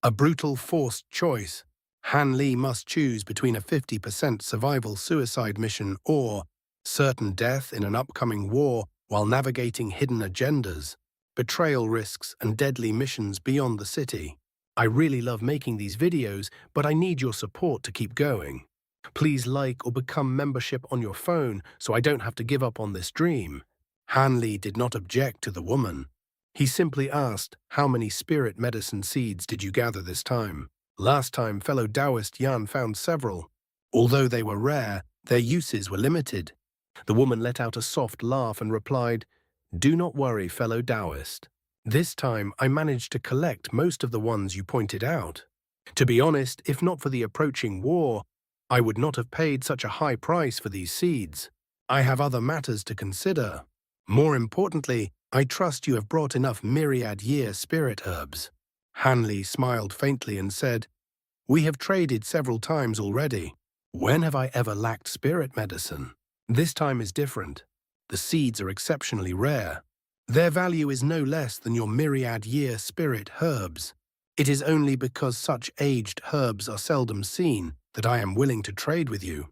A brutal forced choice. Han Li must choose between a 50% survival-suicide mission or certain death in an upcoming war while navigating hidden agendas, betrayal risks, and deadly missions beyond the city. I really love making these videos, but I need your support to keep going. Please like or become membership on your phone so I don't have to give up on this dream. Han Li did not object to the woman. He simply asked, "How many spirit medicine seeds did you gather this time?" Last time, fellow Taoist Yan found several. Although they were rare, their uses were limited. The woman let out a soft laugh and replied, "Do not worry, fellow Taoist. This time I managed to collect most of the ones you pointed out. To be honest, if not for the approaching war, I would not have paid such a high price for these seeds. I have other matters to consider. More importantly, I trust you have brought enough myriad-year spirit herbs." Han Li smiled faintly and said, "We have traded several times already. When have I ever lacked spirit medicine? This time is different. The seeds are exceptionally rare. Their value is no less than your myriad-year spirit herbs. It is only because such aged herbs are seldom seen that I am willing to trade with you."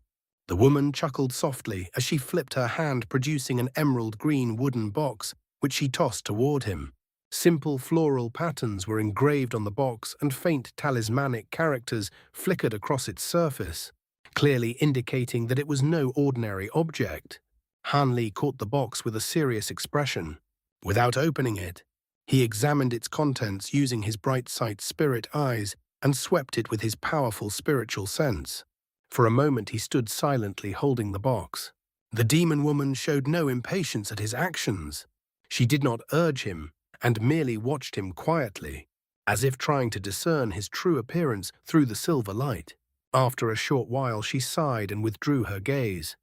The woman chuckled softly as she flipped her hand, producing an emerald-green wooden box, which she tossed toward him. Simple floral patterns were engraved on the box and faint talismanic characters flickered across its surface, clearly indicating that it was no ordinary object. Han Li caught the box with a serious expression. Without opening it, he examined its contents using his bright sight spirit eyes and swept it with his powerful spiritual sense. For a moment he stood silently holding the box. The demon woman showed no impatience at his actions. She did not urge him and merely watched him quietly, as if trying to discern his true appearance through the silver light. After a short while she sighed and withdrew her gaze.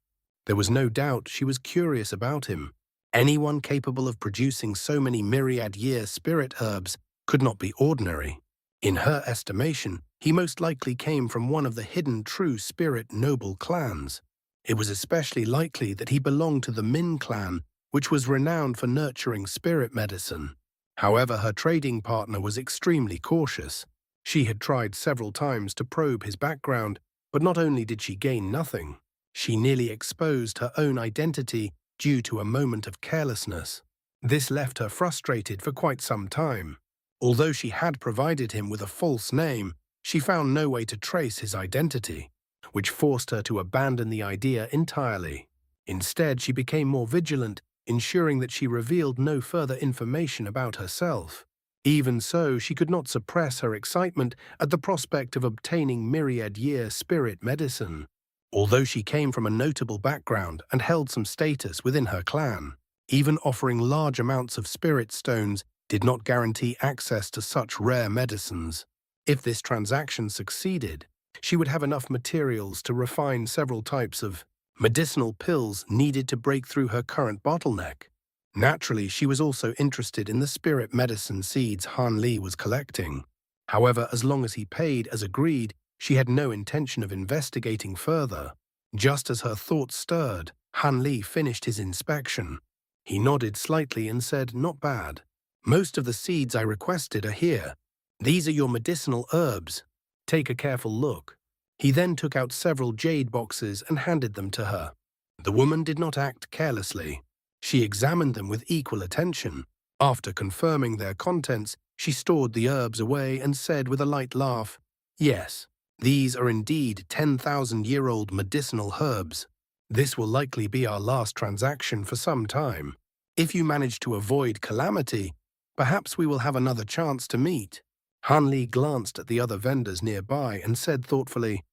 There was no doubt she was curious about him. Anyone capable of producing so many myriad-year spirit herbs could not be ordinary. In her estimation, he most likely came from one of the hidden true spirit noble clans. It was especially likely that he belonged to the Min clan, which was renowned for nurturing spirit medicine. However, her trading partner was extremely cautious. She had tried several times to probe his background, but not only did she gain nothing, she nearly exposed her own identity due to a moment of carelessness. This left her frustrated for quite some time. Although she had provided him with a false name, she found no way to trace his identity, which forced her to abandon the idea entirely. Instead, she became more vigilant, ensuring that she revealed no further information about herself. Even so, she could not suppress her excitement at the prospect of obtaining myriad-year spirit medicine. Although she came from a notable background and held some status within her clan, even offering large amounts of spirit stones did not guarantee access to such rare medicines. If this transaction succeeded, she would have enough materials to refine several types of medicinal pills needed to break through her current bottleneck. Naturally, she was also interested in the spirit medicine seeds Han Li was collecting. However, as long as he paid as agreed, she had no intention of investigating further. Just as her thoughts stirred, Han Li finished his inspection. He nodded slightly and said, "Not bad. Most of the seeds I requested are here. These are your medicinal herbs. Take a careful look." He then took out several jade boxes and handed them to her. The woman did not act carelessly. She examined them with equal attention. After confirming their contents, she stored the herbs away and said with a light laugh, "Yes, these are indeed 10,000-year-old medicinal herbs. This will likely be our last transaction for some time. If you manage to avoid calamity, perhaps we will have another chance to meet." Han Li glanced at the other vendors nearby and said thoughtfully,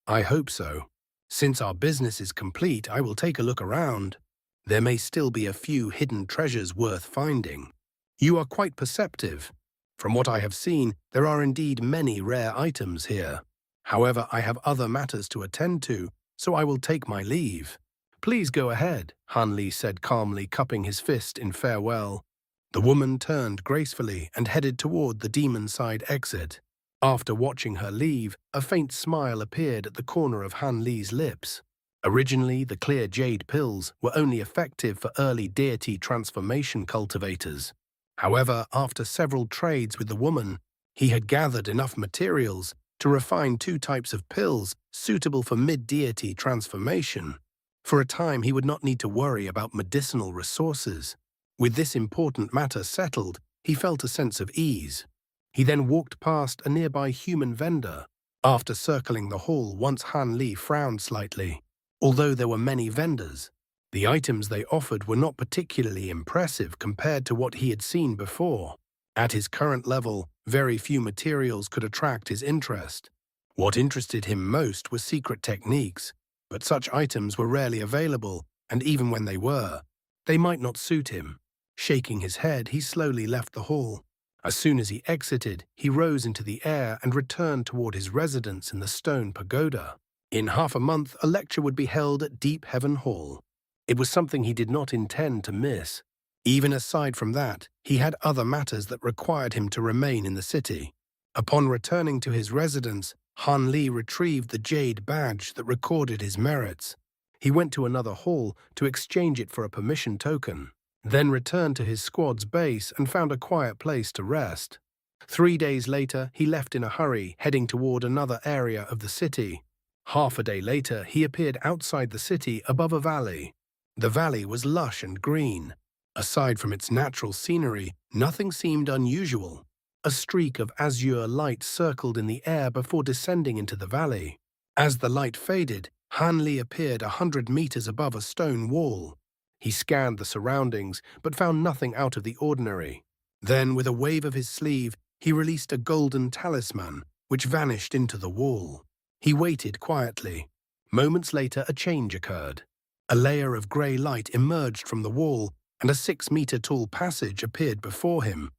"I hope so. Since our business is complete, I will take a look around. There may still be a few hidden treasures worth finding. You are quite perceptive. From what I have seen, there are indeed many rare items here. However, I have other matters to attend to, so I will take my leave." "Please go ahead," Han Li said calmly, cupping his fist in farewell. The woman turned gracefully and headed toward the demon-side exit. After watching her leave, a faint smile appeared at the corner of Han Li's lips. Originally, the clear jade pills were only effective for early deity transformation cultivators. However, after several trades with the woman, He had gathered enough materials to refine 2 types of pills suitable for mid-deity transformation. For a time, he would not need to worry about medicinal resources. With this important matter settled, he felt a sense of ease. He then walked past a nearby human vendor. After circling the hall once, Han Li frowned slightly. Although there were many vendors, the items they offered were not particularly impressive compared to what he had seen before. At his current level, very few materials could attract his interest. What interested him most was secret techniques, but such items were rarely available, and even when they were, they might not suit him. Shaking his head, he slowly left the hall. As soon as he exited, he rose into the air and returned toward his residence in the stone pagoda. In half a month, a lecture would be held at Deep Heaven Hall. It was something he did not intend to miss. Even aside from that, he had other matters that required him to remain in the city. Upon returning to his residence, Han Li retrieved the jade badge that recorded his merits. He went to another hall to exchange it for a permission token, then returned to his squad's base and found a quiet place to rest. 3 days later, he left in a hurry, heading toward another area of the city. Half a day later, he appeared outside the city above a valley. The valley was lush and green. Aside from its natural scenery, nothing seemed unusual. A streak of azure light circled in the air before descending into the valley. As the light faded, Han Li appeared 100 meters above a stone wall. He scanned the surroundings, but found nothing out of the ordinary. Then, with a wave of his sleeve, he released a golden talisman, which vanished into the wall. He waited quietly. Moments later, a change occurred. A layer of grey light emerged from the wall, and a 6-meter-tall passage appeared before him.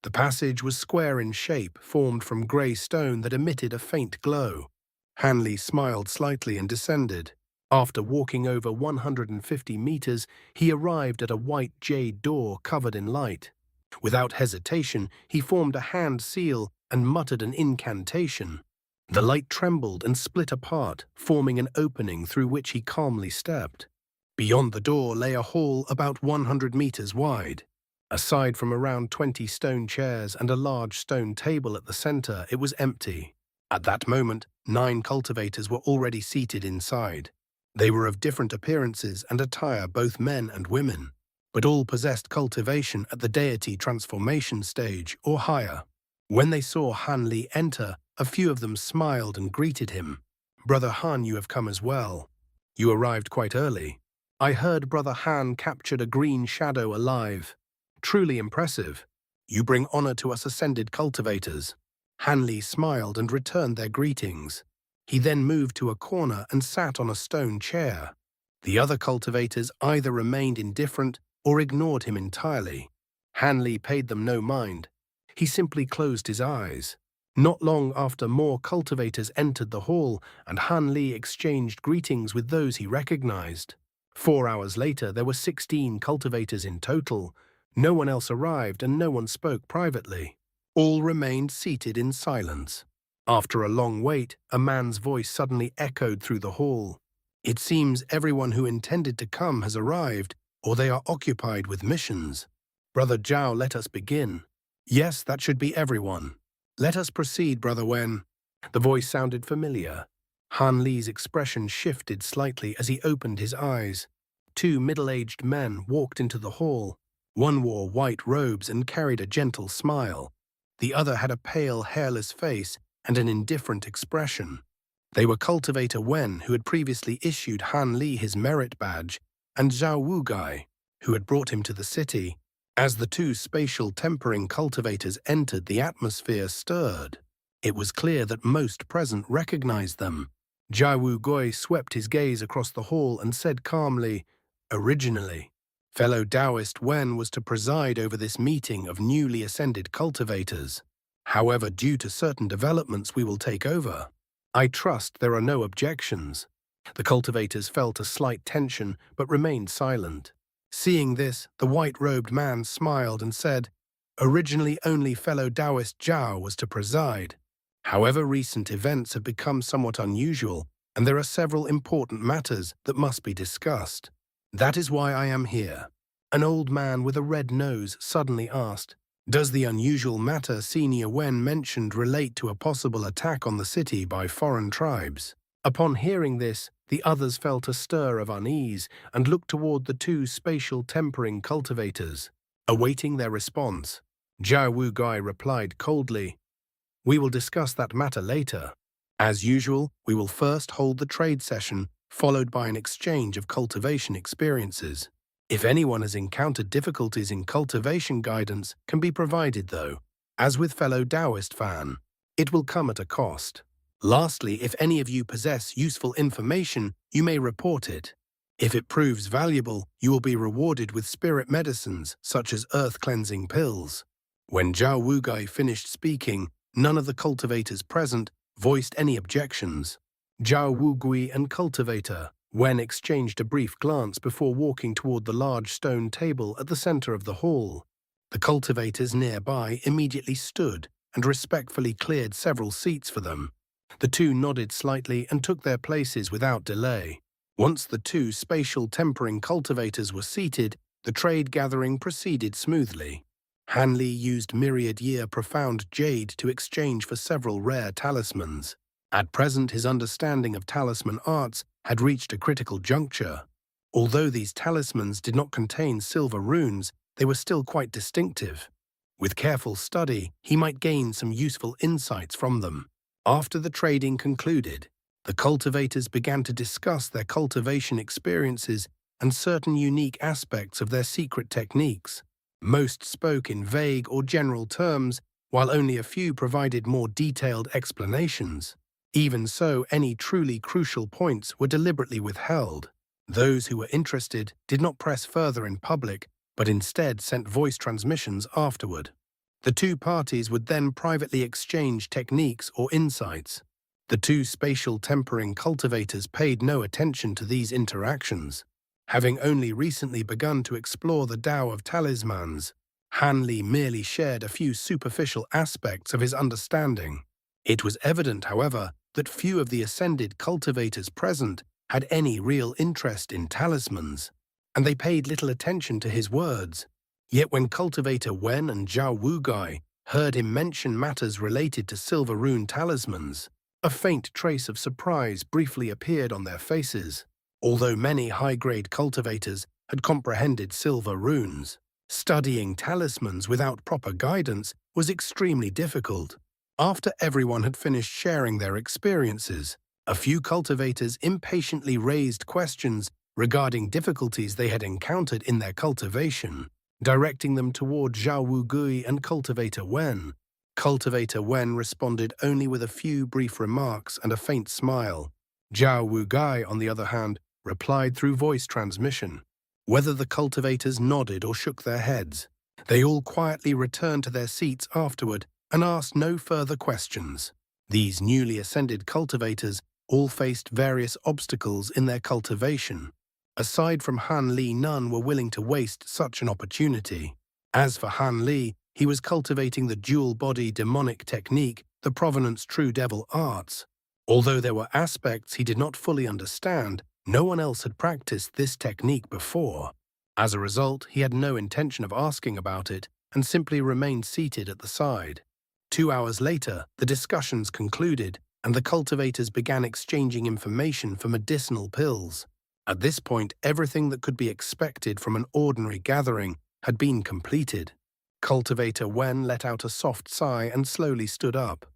The passage was square in shape, formed from grey stone that emitted a faint glow. Han Li smiled slightly and descended. After walking over 150 meters, he arrived at a white jade door covered in light. Without hesitation, he formed a hand seal and muttered an incantation. The light trembled and split apart, forming an opening through which he calmly stepped. Beyond the door lay a hall about 100 meters wide. Aside from around 20 stone chairs and a large stone table at the center, it was empty. At that moment, 9 cultivators were already seated inside. They were of different appearances and attire, both men and women, but all possessed cultivation at the deity transformation stage or higher. When they saw Han Li enter, a few of them smiled and greeted him. "Brother Han, you have come as well. You arrived quite early. I heard Brother Han captured a green shadow alive. Truly impressive. You bring honor to us ascended cultivators." Han Li smiled and returned their greetings. He then moved to a corner and sat on a stone chair. The other cultivators either remained indifferent or ignored him entirely. Han Li paid them no mind. He simply closed his eyes. Not long after, more cultivators entered the hall, and Han Li exchanged greetings with those he recognized. 4 hours later, there were 16 cultivators in total. No one else arrived and no one spoke privately. All remained seated in silence. After a long wait, a man's voice suddenly echoed through the hall. "It seems everyone who intended to come has arrived, or they are occupied with missions. Brother Zhao, let us begin." "Yes, that should be everyone. Let us proceed, Brother Wen." The voice sounded familiar. Han Li's expression shifted slightly as he opened his eyes. 2 middle-aged men walked into the hall. One wore white robes and carried a gentle smile. The other had a pale, hairless face and an indifferent expression. They were Cultivator Wen, who had previously issued Han Li his merit badge, and Zhao Wugai, who had brought him to the city. As the 2 spatial tempering cultivators entered, the atmosphere stirred. It was clear that most present recognized them. Zhao Wugai swept his gaze across the hall and said calmly, "Originally, fellow Taoist Wen was to preside over this meeting of newly ascended cultivators. However, due to certain developments, we will take over. I trust there are no objections." The cultivators felt a slight tension but remained silent. Seeing this, the white-robed man smiled and said, "Originally only fellow Taoist Zhao was to preside. However, recent events have become somewhat unusual, and there are several important matters that must be discussed. That is why I am here." An old man with a red nose suddenly asked, Does the unusual matter Senior Wen mentioned relate to a possible attack on the city by foreign tribes? Upon hearing this, the others felt a stir of unease and looked toward the two spatial tempering cultivators, awaiting their response. Zhao Wugai replied coldly, "We will discuss that matter later. As usual, we will first hold the trade session, followed by an exchange of cultivation experiences. If anyone has encountered difficulties in cultivation, guidance can be provided though. As with fellow Taoist fan, it will come at a cost. Lastly, if any of you possess useful information, you may report it. If it proves valuable, you will be rewarded with spirit medicines such as earth-cleansing pills." When Zhao Wugai finished speaking, none of the cultivators present voiced any objections. Zhao Wugui and cultivator Wen exchanged a brief glance before walking toward the large stone table at the center of the hall. The cultivators nearby immediately stood and respectfully cleared several seats for them. The two nodded slightly and took their places without delay. Once the two spatial tempering cultivators were seated, the trade gathering proceeded smoothly. Han Li used myriad-year profound jade to exchange for several rare talismans. At present, his understanding of talisman arts had reached a critical juncture. Although these talismans did not contain silver runes, they were still quite distinctive. With careful study, he might gain some useful insights from them. After the trading concluded, the cultivators began to discuss their cultivation experiences and certain unique aspects of their secret techniques. Most spoke in vague or general terms, while only a few provided more detailed explanations. Even so, any truly crucial points were deliberately withheld. Those who were interested did not press further in public, but instead sent voice transmissions afterward. The two parties would then privately exchange techniques or insights. The two spatial tempering cultivators paid no attention to these interactions. Having only recently begun to explore the Tao of talismans, Han Li merely shared a few superficial aspects of his understanding. It was evident, however, that few of the ascended cultivators present had any real interest in talismans, and they paid little attention to his words. Yet when cultivator Wen and Zhao Wugai heard him mention matters related to silver rune talismans, a faint trace of surprise briefly appeared on their faces. Although many high-grade cultivators had comprehended silver runes, studying talismans without proper guidance was extremely difficult. After everyone had finished sharing their experiences, a few cultivators impatiently raised questions regarding difficulties they had encountered in their cultivation, directing them toward Zhao Wugui and cultivator Wen. Cultivator Wen responded only with a few brief remarks and a faint smile. Zhao Wugai, on the other hand, replied through voice transmission. Whether the cultivators nodded or shook their heads, they all quietly returned to their seats afterward and asked no further questions. These newly ascended cultivators all faced various obstacles in their cultivation. Aside from Han Li, none were willing to waste such an opportunity. As for Han Li, he was cultivating the dual-body demonic technique, the Provenance True Devil arts. Although there were aspects he did not fully understand, no one else had practiced this technique before. As a result, he had no intention of asking about it and simply remained seated at the side. 2 hours later, the discussions concluded, and the cultivators began exchanging information for medicinal pills. At this point, everything that could be expected from an ordinary gathering had been completed. Cultivator Wen let out a soft sigh and slowly stood up.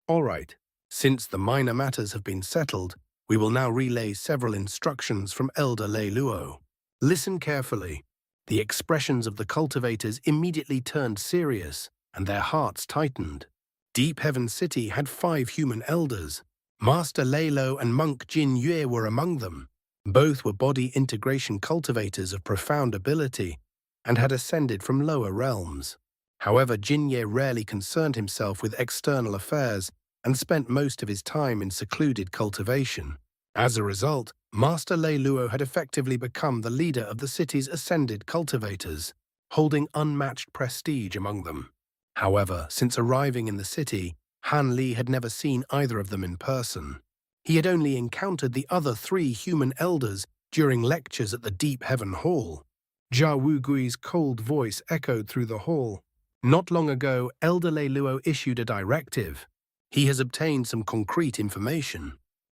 "All right, since the minor matters have been settled, we will now relay several instructions from Elder Lei Luo. Listen carefully." The expressions of the cultivators immediately turned serious, and their hearts tightened. Deep Heaven City had 5 human elders. Master Lei Lo and Monk Jin Yue were among them. Both were body integration cultivators of profound ability and had ascended from lower realms. However, Jin Yue rarely concerned himself with external affairs and spent most of his time in secluded cultivation. As a result, Master Lei Luo had effectively become the leader of the city's ascended cultivators, holding unmatched prestige among them. However, since arriving in the city, Han Li had never seen either of them in person. He had only encountered the other 3 human elders during lectures at the Deep Heaven Hall. Zhao Wugui's cold voice echoed through the hall. Not long ago, Elder Lei Luo issued a directive. He has obtained some concrete information.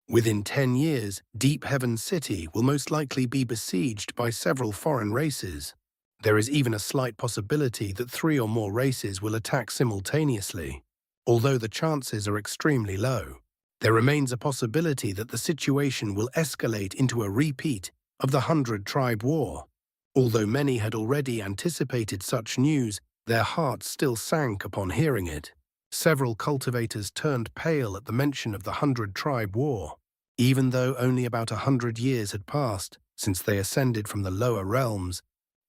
Within 10 years, Deep Heaven City will most likely be besieged by several foreign races. There is even a slight possibility that 3 or more races will attack simultaneously. Although the chances are extremely low, there remains a possibility that the situation will escalate into a repeat of the 100-tribe war. Although many had already anticipated such news, their hearts still sank upon hearing it. Several cultivators turned pale at the mention of the 100-tribe war. Even though only about 100 years had passed since they ascended from the lower realms,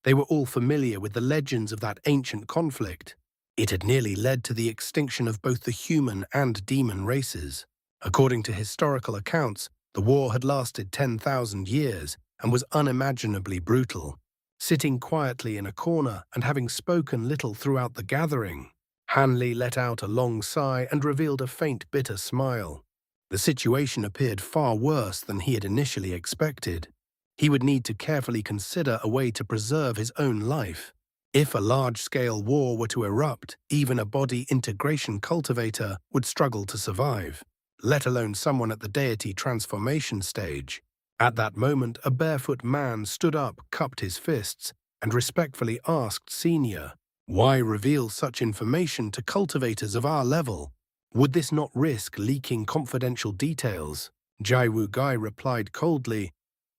they were all familiar with the legends of that ancient conflict. It had nearly led to the extinction of both the human and demon races. According to historical accounts, the war had lasted 10,000 years and was unimaginably brutal. Sitting quietly in a corner and having spoken little throughout the gathering, Hanli let out a long sigh and revealed a faint bitter smile. The situation appeared far worse than he had initially expected. He would need to carefully consider a way to preserve his own life. If a large-scale war were to erupt, even a body integration cultivator would struggle to survive, let alone someone at the deity transformation stage. At that moment, a barefoot man stood up, cupped his fists, and respectfully asked Senior, "Why reveal such information to cultivators of our level? Would this not risk leaking confidential details?" Jai Wu Gai replied coldly,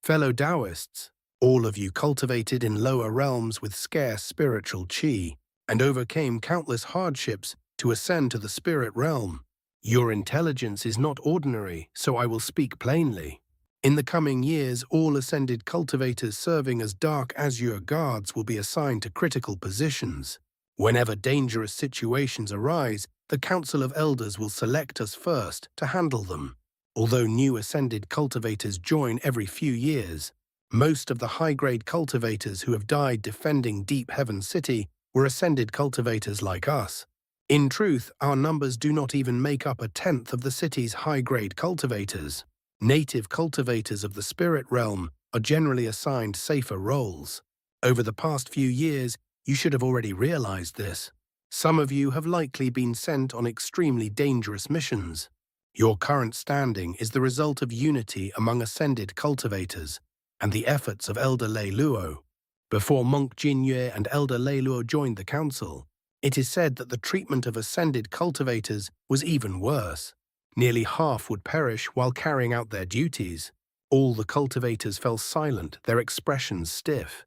"Fellow Taoists, all of you cultivated in lower realms with scarce spiritual qi and overcame countless hardships to ascend to the spirit realm. Your intelligence is not ordinary, so I will speak plainly. In the coming years, all ascended cultivators serving as Dark Azure Guards will be assigned to critical positions. Whenever dangerous situations arise, the Council of Elders will select us first to handle them. Although new ascended cultivators join every few years, most of the high-grade cultivators who have died defending Deep Heaven City were ascended cultivators like us. In truth, our numbers do not even make up 1/10 of the city's high-grade cultivators. Native cultivators of the spirit realm are generally assigned safer roles. Over the past few years, you should have already realized this. Some of you have likely been sent on extremely dangerous missions. Your current standing is the result of unity among ascended cultivators and the efforts of Elder Lei Luo. Before Monk Jinyue and Elder Lei Luo joined the council, it is said that the treatment of ascended cultivators was even worse. Nearly half would perish while carrying out their duties. All the cultivators fell silent, their expressions stiff.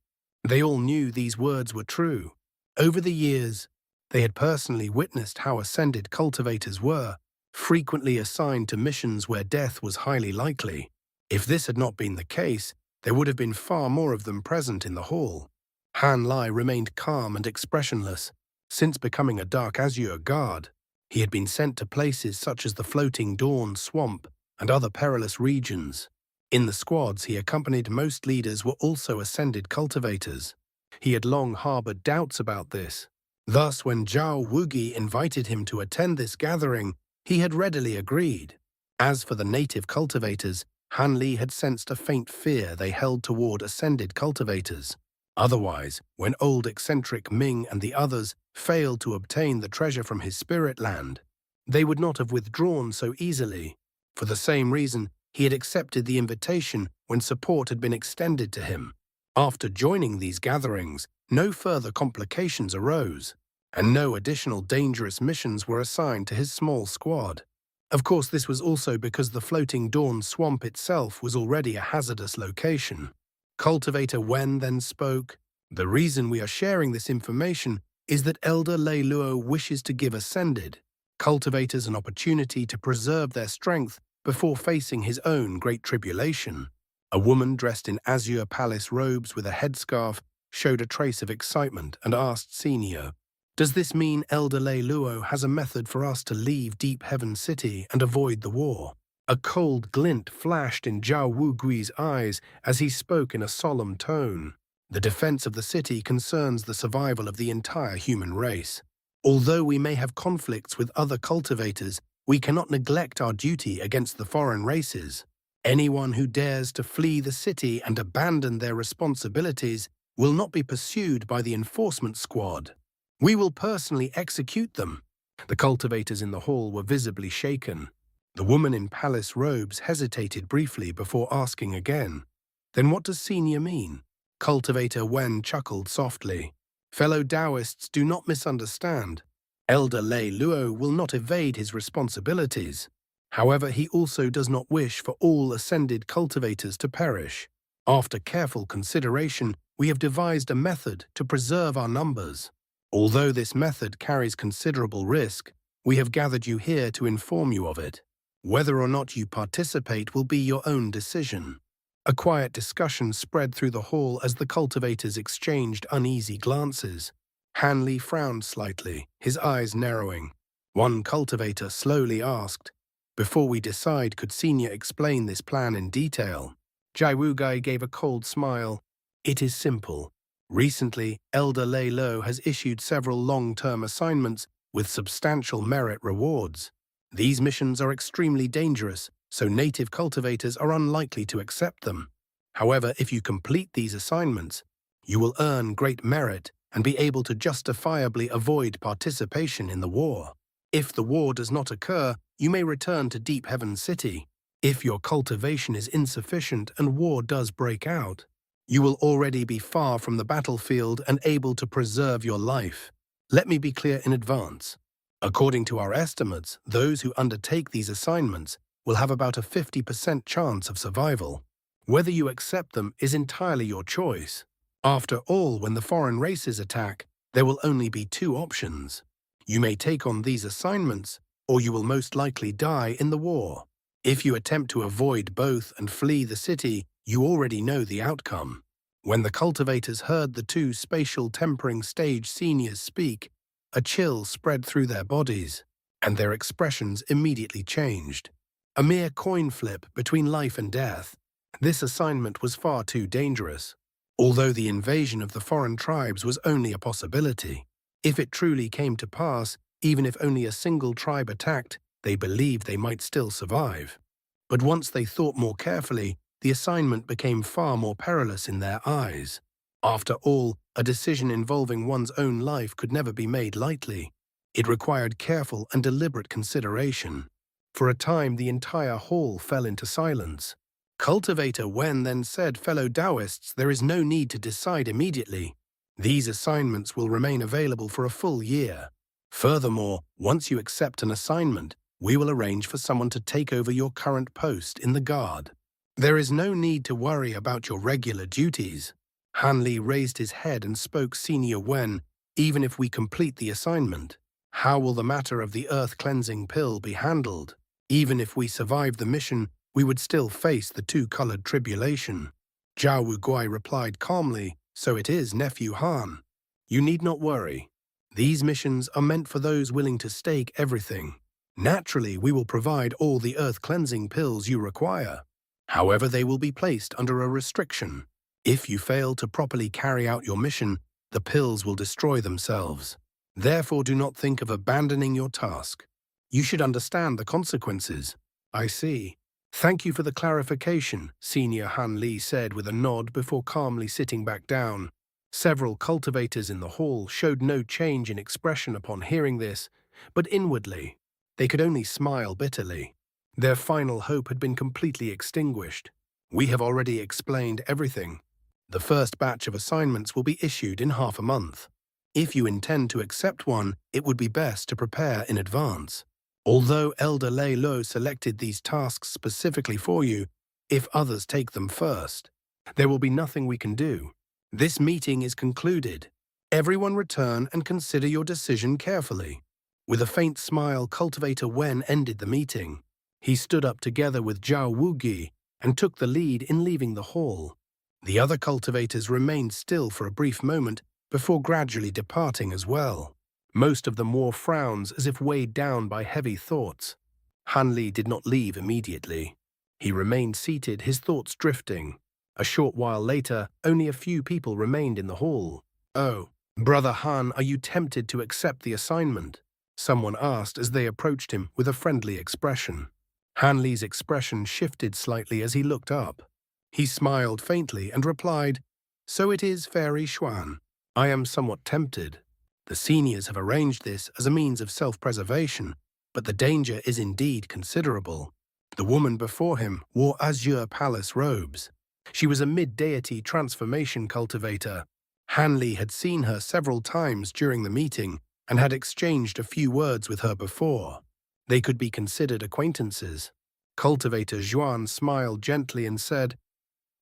They all knew these words were true. Over the years, they had personally witnessed how ascended cultivators were, frequently assigned to missions where death was highly likely. If this had not been the case, there would have been far more of them present in the hall. Han Lai remained calm and expressionless. Since becoming a Dark Azure Guard, he had been sent to places such as the Floating Dawn Swamp and other perilous regions. In the squads he accompanied, most leaders were also ascended cultivators. He had long harbored doubts about this. Thus, when Zhao Wugi invited him to attend this gathering, he had readily agreed. As for the native cultivators, Han Li had sensed a faint fear they held toward ascended cultivators. Otherwise, when old eccentric Ming and the others failed to obtain the treasure from his spirit land, they would not have withdrawn so easily. For the same reason, he had accepted the invitation when support had been extended to him. After joining these gatherings, no further complications arose, and no additional dangerous missions were assigned to his small squad. Of course, this was also because the Floating Dawn Swamp itself was already a hazardous location. Cultivator Wen then spoke. "The reason we are sharing this information is that Elder Lei Luo wishes to give ascended cultivators an opportunity to preserve their strength before facing his own great tribulation." A woman dressed in azure palace robes with a headscarf showed a trace of excitement and asked Senior, "Does this mean Elder Lei Luo has a method for us to leave Deep Heaven City and avoid the war?" A cold glint flashed in Zhao Wugui's eyes as he spoke in a solemn tone. "The defense of the city concerns the survival of the entire human race. Although we may have conflicts with other cultivators, we cannot neglect our duty against the foreign races. Anyone who dares to flee the city and abandon their responsibilities will not be pursued by the enforcement squad. We will personally execute them. The cultivators in the hall were visibly shaken. The woman in palace robes hesitated briefly before asking again. Then what does senior mean? Cultivator Wen chuckled softly. Fellow Taoists, do not misunderstand. Elder Lei Luo will not evade his responsibilities. However, he also does not wish for all ascended cultivators to perish. After careful consideration, we have devised a method to preserve our numbers. Although this method carries considerable risk, we have gathered you here to inform you of it. Whether or not you participate will be your own decision. A quiet discussion spread through the hall as the cultivators exchanged uneasy glances. Han Li frowned slightly, his eyes narrowing. One cultivator slowly asked, "Before we decide, could Senior explain this plan in detail?" Jai Wugai gave a cold smile. "It is simple. Recently, Elder Lei Lo has issued several long-term assignments with substantial merit rewards. These missions are extremely dangerous, so native cultivators are unlikely to accept them. However, if you complete these assignments, you will earn great merit and be able to justifiably avoid participation in the war. If the war does not occur, you may return to Deep Heaven City. If your cultivation is insufficient and war does break out, you will already be far from the battlefield and able to preserve your life. Let me be clear in advance. According to our estimates, those who undertake these assignments will have about a 50% chance of survival. Whether you accept them is entirely your choice. After all, when the foreign races attack, there will only be two options. You may take on these assignments, or you will most likely die in the war. If you attempt to avoid both and flee the city, you already know the outcome." When the cultivators heard the two spatial tempering stage seniors speak, a chill spread through their bodies, and their expressions immediately changed. A mere coin flip between life and death. This assignment was far too dangerous. Although the invasion of the foreign tribes was only a possibility, if it truly came to pass, even if only a single tribe attacked, they believed they might still survive. But once they thought more carefully, the assignment became far more perilous in their eyes. After all, a decision involving one's own life could never be made lightly. It required careful and deliberate consideration. For a time, the entire hall fell into silence. Cultivator Wen then said, "Fellow Taoists, there is no need to decide immediately. These assignments will remain available for a full year. Furthermore, once you accept an assignment, we will arrange for someone to take over your current post in the guard. There is no need to worry about your regular duties." Han Li raised his head and spoke, "Senior Wen, even if we complete the assignment, how will the matter of the earth-cleansing pill be handled? Even if we survive the mission, we would still face the two-colored tribulation." Zhao Wuguai replied calmly, "So it is, Nephew Han. You need not worry. These missions are meant for those willing to stake everything. Naturally, we will provide all the earth-cleansing pills you require. However, they will be placed under a restriction. If you fail to properly carry out your mission, the pills will destroy themselves. Therefore, do not think of abandoning your task. You should understand the consequences." "I see. Thank you for the clarification," Senior Han Li said with a nod before calmly sitting back down. Several cultivators in the hall showed no change in expression upon hearing this, but inwardly, they could only smile bitterly. Their final hope had been completely extinguished. "We have already explained everything. The first batch of assignments will be issued in half a month. If you intend to accept one, it would be best to prepare in advance. Although Elder Lei Lo selected these tasks specifically for you, if others take them first, there will be nothing we can do. This meeting is concluded. Everyone return and consider your decision carefully." With a faint smile, Cultivator Wen ended the meeting. He stood up together with Zhao Wugi and took the lead in leaving the hall. The other cultivators remained still for a brief moment before gradually departing as well. Most of them wore frowns as if weighed down by heavy thoughts. Han Li did not leave immediately. He remained seated, his thoughts drifting. A short while later, only a few people remained in the hall. "Oh, Brother Han, are you tempted to accept the assignment?" someone asked as they approached him with a friendly expression. Han Li's expression shifted slightly as he looked up. He smiled faintly and replied, "So it is, Fairy Xuan. I am somewhat tempted. The seniors have arranged this as a means of self-preservation, but the danger is indeed considerable. The woman before him wore azure palace robes. She was a mid-deity transformation cultivator. Hanli had seen her several times during the meeting and had exchanged a few words with her before. They could be considered acquaintances. Cultivator Zhuan smiled gently and said,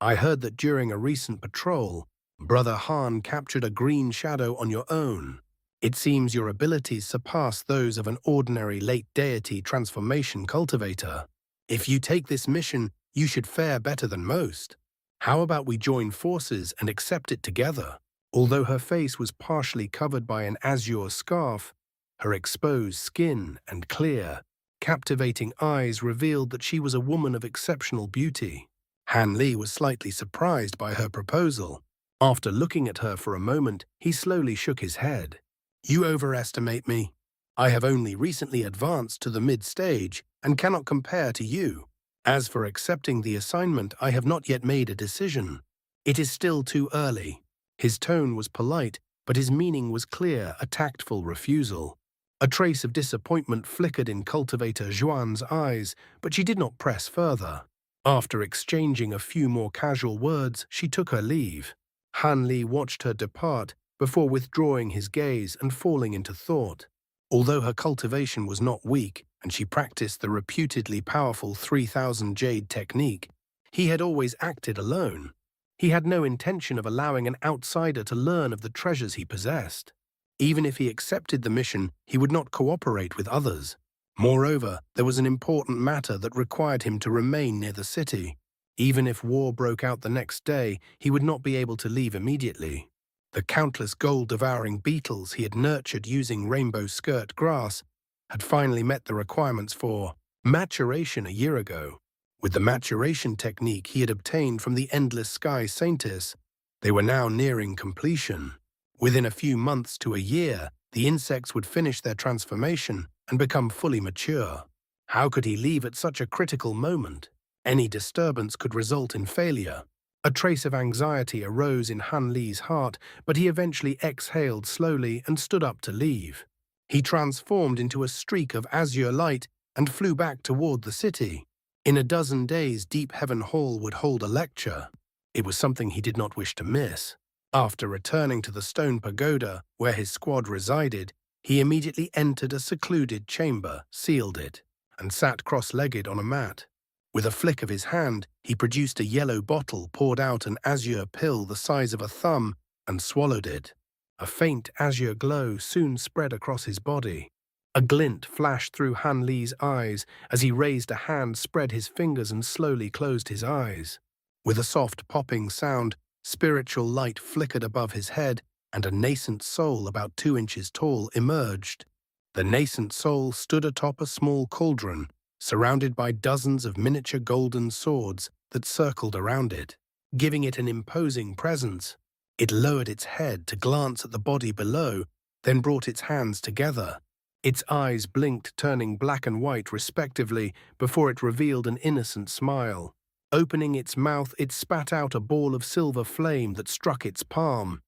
"I heard that during a recent patrol, Brother Han captured a green shadow on your own. It seems your abilities surpass those of an ordinary late deity transformation cultivator. If you take this mission, you should fare better than most. How about we join forces and accept it together?" Although her face was partially covered by an azure scarf, her exposed skin and clear, captivating eyes revealed that she was a woman of exceptional beauty. Han Li was slightly surprised by her proposal. After looking at her for a moment, he slowly shook his head. "You overestimate me. I have only recently advanced to the mid-stage and cannot compare to you. As for accepting the assignment, I have not yet made a decision. It is still too early." His tone was polite, but his meaning was clear, a tactful refusal. A trace of disappointment flickered in cultivator Zhuan's eyes, but she did not press further. After exchanging a few more casual words, she took her leave. Han Li watched her depart before withdrawing his gaze and falling into thought. Although her cultivation was not weak, and she practiced the reputedly powerful 3000 Jade technique, he had always acted alone. He had no intention of allowing an outsider to learn of the treasures he possessed. Even if he accepted the mission, he would not cooperate with others. Moreover, there was an important matter that required him to remain near the city. Even if war broke out the next day, he would not be able to leave immediately. The countless gold-devouring beetles he had nurtured using rainbow skirt grass had finally met the requirements for maturation a year ago. With the maturation technique he had obtained from the Endless Sky Saintess, they were now nearing completion. Within a few months to a year, the insects would finish their transformation and become fully mature. How could he leave at such a critical moment? Any disturbance could result in failure. A trace of anxiety arose in Han Li's heart, but he eventually exhaled slowly and stood up to leave. He transformed into a streak of azure light and flew back toward the city. In a dozen days, Deep Heaven Hall would hold a lecture. It was something he did not wish to miss. After returning to the stone pagoda where his squad resided, he immediately entered a secluded chamber, sealed it, and sat cross-legged on a mat. With a flick of his hand, he produced a yellow bottle, poured out an azure pill the size of a thumb, and swallowed it. A faint azure glow soon spread across his body. A glint flashed through Han Li's eyes as he raised a hand, spread his fingers, and slowly closed his eyes. With a soft popping sound, spiritual light flickered above his head, and a nascent soul about 2 inches tall emerged. The nascent soul stood atop a small cauldron, surrounded by dozens of miniature golden swords that circled around it, giving it an imposing presence. It lowered its head to glance at the body below, then brought its hands together. Its eyes blinked, turning black and white respectively, before it revealed an innocent smile. Opening its mouth, it spat out a ball of silver flame that struck its palm.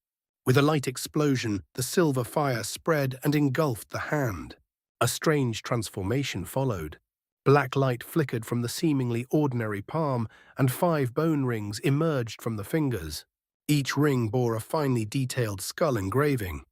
With a light explosion, the silver fire spread and engulfed the hand. A strange transformation followed. Black light flickered from the seemingly ordinary palm, and 5 bone rings emerged from the fingers. Each ring bore a finely detailed skull engraving.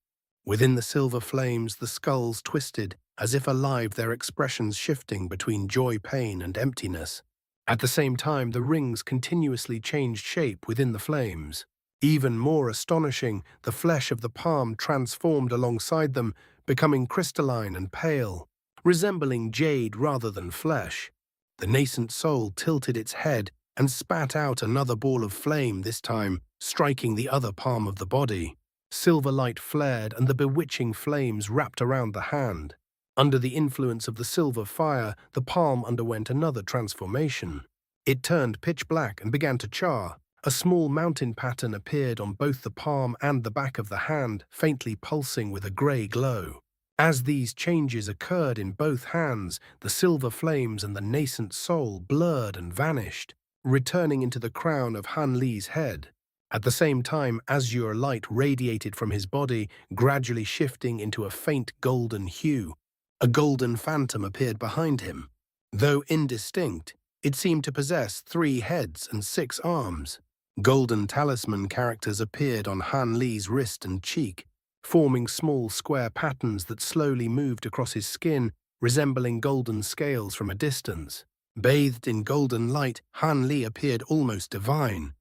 Within the silver flames, the skulls twisted, as if alive, their expressions shifting between joy, pain, and emptiness. At the same time, the rings continuously changed shape within the flames. Even more astonishing, the flesh of the palm transformed alongside them, becoming crystalline and pale, resembling jade rather than flesh. The nascent soul tilted its head and spat out another ball of flame, this time striking the other palm of the body. Silver light flared and the bewitching flames wrapped around the hand. Under the influence of the silver fire, the palm underwent another transformation. It turned pitch black and began to char. A small mountain pattern appeared on both the palm and the back of the hand, faintly pulsing with a grey glow. As these changes occurred in both hands, the silver flames and the nascent soul blurred and vanished, returning into the crown of Han Li's head. At the same time, azure light radiated from his body, gradually shifting into a faint golden hue. A golden phantom appeared behind him. Though indistinct, it seemed to possess 3 heads and 6 arms. Golden talisman characters appeared on Han Li's wrist and cheek, forming small square patterns that slowly moved across his skin, resembling golden scales from a distance. Bathed in golden light, Han Li appeared almost divine.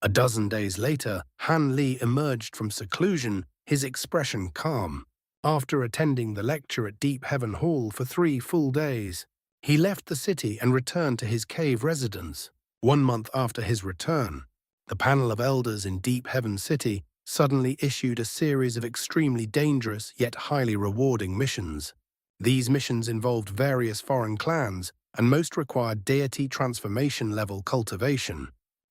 A dozen days later, Han Li emerged from seclusion, his expression calm. After attending the lecture at Deep Heaven Hall for 3 full days, he left the city and returned to his cave residence. 1 month after his return, the panel of elders in Deep Heaven City suddenly issued a series of extremely dangerous yet highly rewarding missions. These missions involved various foreign clans, and most required deity transformation level cultivation.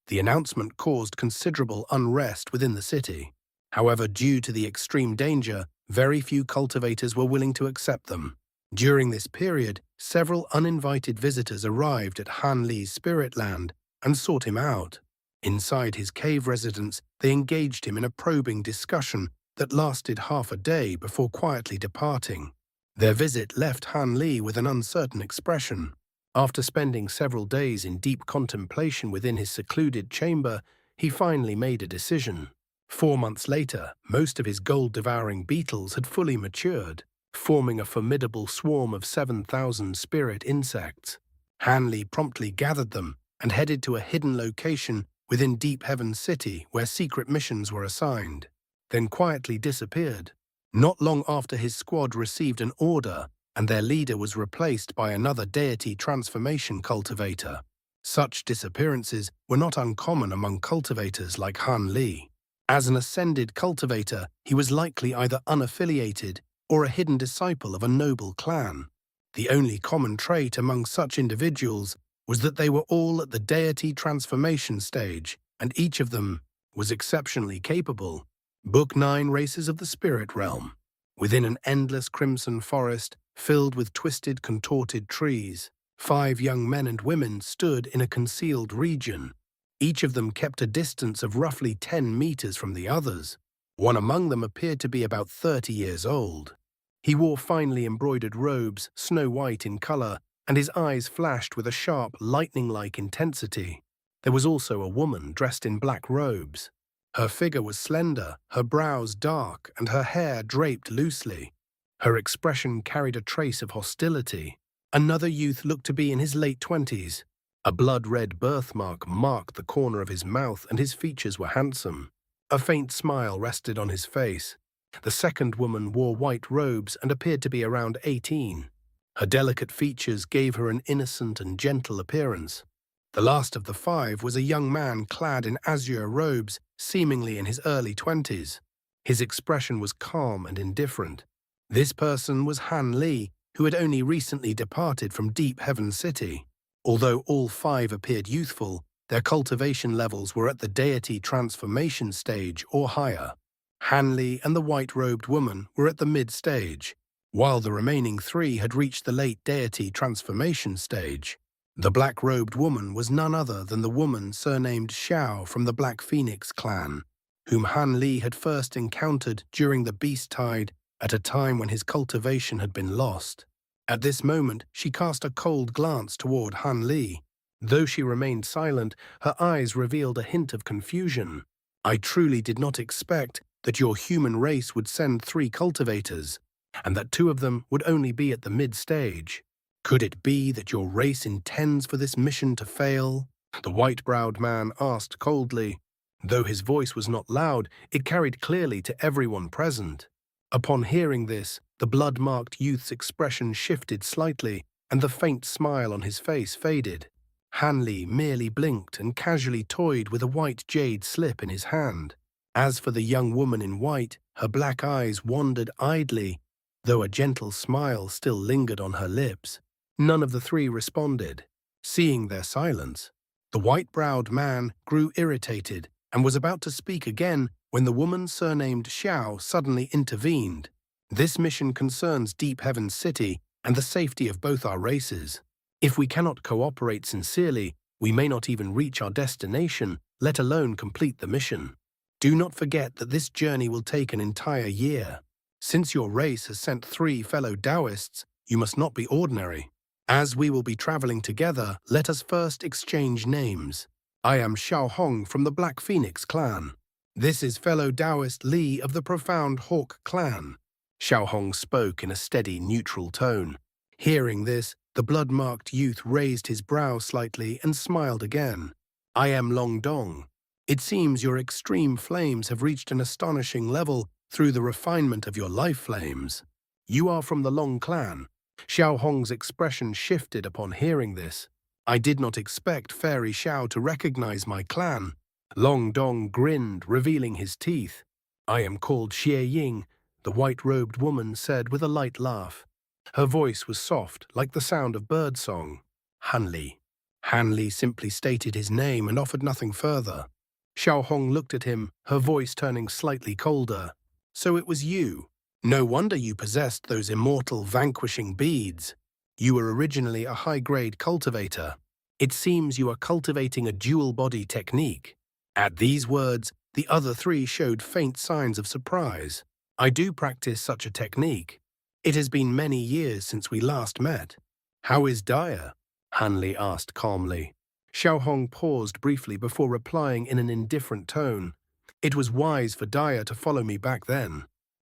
The announcement caused considerable unrest within the city. However, due to the extreme danger, very few cultivators were willing to accept them. During this period, several uninvited visitors arrived at Han Li's spirit land and sought him out. Inside his cave residence, they engaged him in a probing discussion that lasted half a day before quietly departing. Their visit left Han Li with an uncertain expression. After spending several days in deep contemplation within his secluded chamber, he finally made a decision. 4 months later, most of his gold-devouring beetles had fully matured, forming a formidable swarm of 7,000 spirit insects. Han Li promptly gathered them and headed to a hidden location within Deep Heaven City where secret missions were assigned, then quietly disappeared. Not long after his squad received an order, and their leader was replaced by another deity transformation cultivator. Such disappearances were not uncommon among cultivators like Han Li. As an ascended cultivator, he was likely either unaffiliated or a hidden disciple of a noble clan. The only common trait among such individuals was that they were all at the deity transformation stage, and each of them was exceptionally capable. Book 9, Races of the Spirit Realm. Within an endless crimson forest, filled with twisted, contorted trees, 5 young men and women stood in a concealed region. Each of them kept a distance of roughly 10 meters from the others. One among them appeared to be about 30 years old. He wore finely embroidered robes, snow-white in color, and his eyes flashed with a sharp, lightning-like intensity. There was also a woman dressed in black robes. Her figure was slender, her brows dark, and her hair draped loosely. Her expression carried a trace of hostility. Another youth looked to be in his late 20s. A blood-red birthmark marked the corner of his mouth, and his features were handsome. A faint smile rested on his face. The second woman wore white robes and appeared to be around 18. Her delicate features gave her an innocent and gentle appearance. The last of the 5 was a young man clad in azure robes, seemingly in his early 20s. His expression was calm and indifferent. This person was Han Li, who had only recently departed from Deep Heaven City. Although all 5 appeared youthful, their cultivation levels were at the deity transformation stage or higher. Han Li and the white-robed woman were at the mid-stage, while the remaining 3 had reached the late deity transformation stage. The black-robed woman was none other than the woman surnamed Xiao from the Black Phoenix clan, whom Han Li had first encountered during the Beast Tide at a time when his cultivation had been lost. At this moment, she cast a cold glance toward Han Li. Though she remained silent, her eyes revealed a hint of confusion. "I truly did not expect that your human race would send 3 cultivators, and that 2 of them would only be at the mid-stage. Could it be that your race intends for this mission to fail?" The white-browed man asked coldly. Though his voice was not loud, it carried clearly to everyone present. Upon hearing this, the blood-marked youth's expression shifted slightly, and the faint smile on his face faded. Han Li merely blinked and casually toyed with a white jade slip in his hand. As for the young woman in white, her black eyes wandered idly, though a gentle smile still lingered on her lips. None of the 3 responded. Seeing their silence, the white-browed man grew irritated and was about to speak again when the woman surnamed Xiao suddenly intervened. "This mission concerns Deep Heaven City and the safety of both our races. If we cannot cooperate sincerely, we may not even reach our destination, let alone complete the mission. Do not forget that this journey will take an entire year. Since your race has sent 3 fellow Taoists, you must not be ordinary. As we will be traveling together, let us first exchange names. I am Xiao Hong from the Black Phoenix clan. This is fellow Taoist Li of the Profound Hawk clan. Xiao Hong spoke in a steady, neutral tone. Hearing this, the blood-marked youth raised his brow slightly and smiled again. I am Long Dong. It seems your extreme flames have reached an astonishing level through the refinement of your life flames. You are from the Long clan. Xiao Hong's expression shifted upon hearing this. I did not expect Fairy Xiao to recognize my clan. Long Dong grinned, revealing his teeth. I am called Xie Ying, the white-robed woman said with a light laugh. Her voice was soft, like the sound of birdsong. Hanli. Hanli simply stated his name and offered nothing further. Xiao Hong looked at him, her voice turning slightly colder. So it was you. No wonder you possessed those immortal vanquishing beads. You were originally a high-grade cultivator. It seems you are cultivating a dual-body technique. At these words, the other 3 showed faint signs of surprise. I do practice such a technique. It has been many years since we last met. How is Daya? Hanli asked calmly. Xiao Hong paused briefly before replying in an indifferent tone. It was wise for Daya to follow me back then.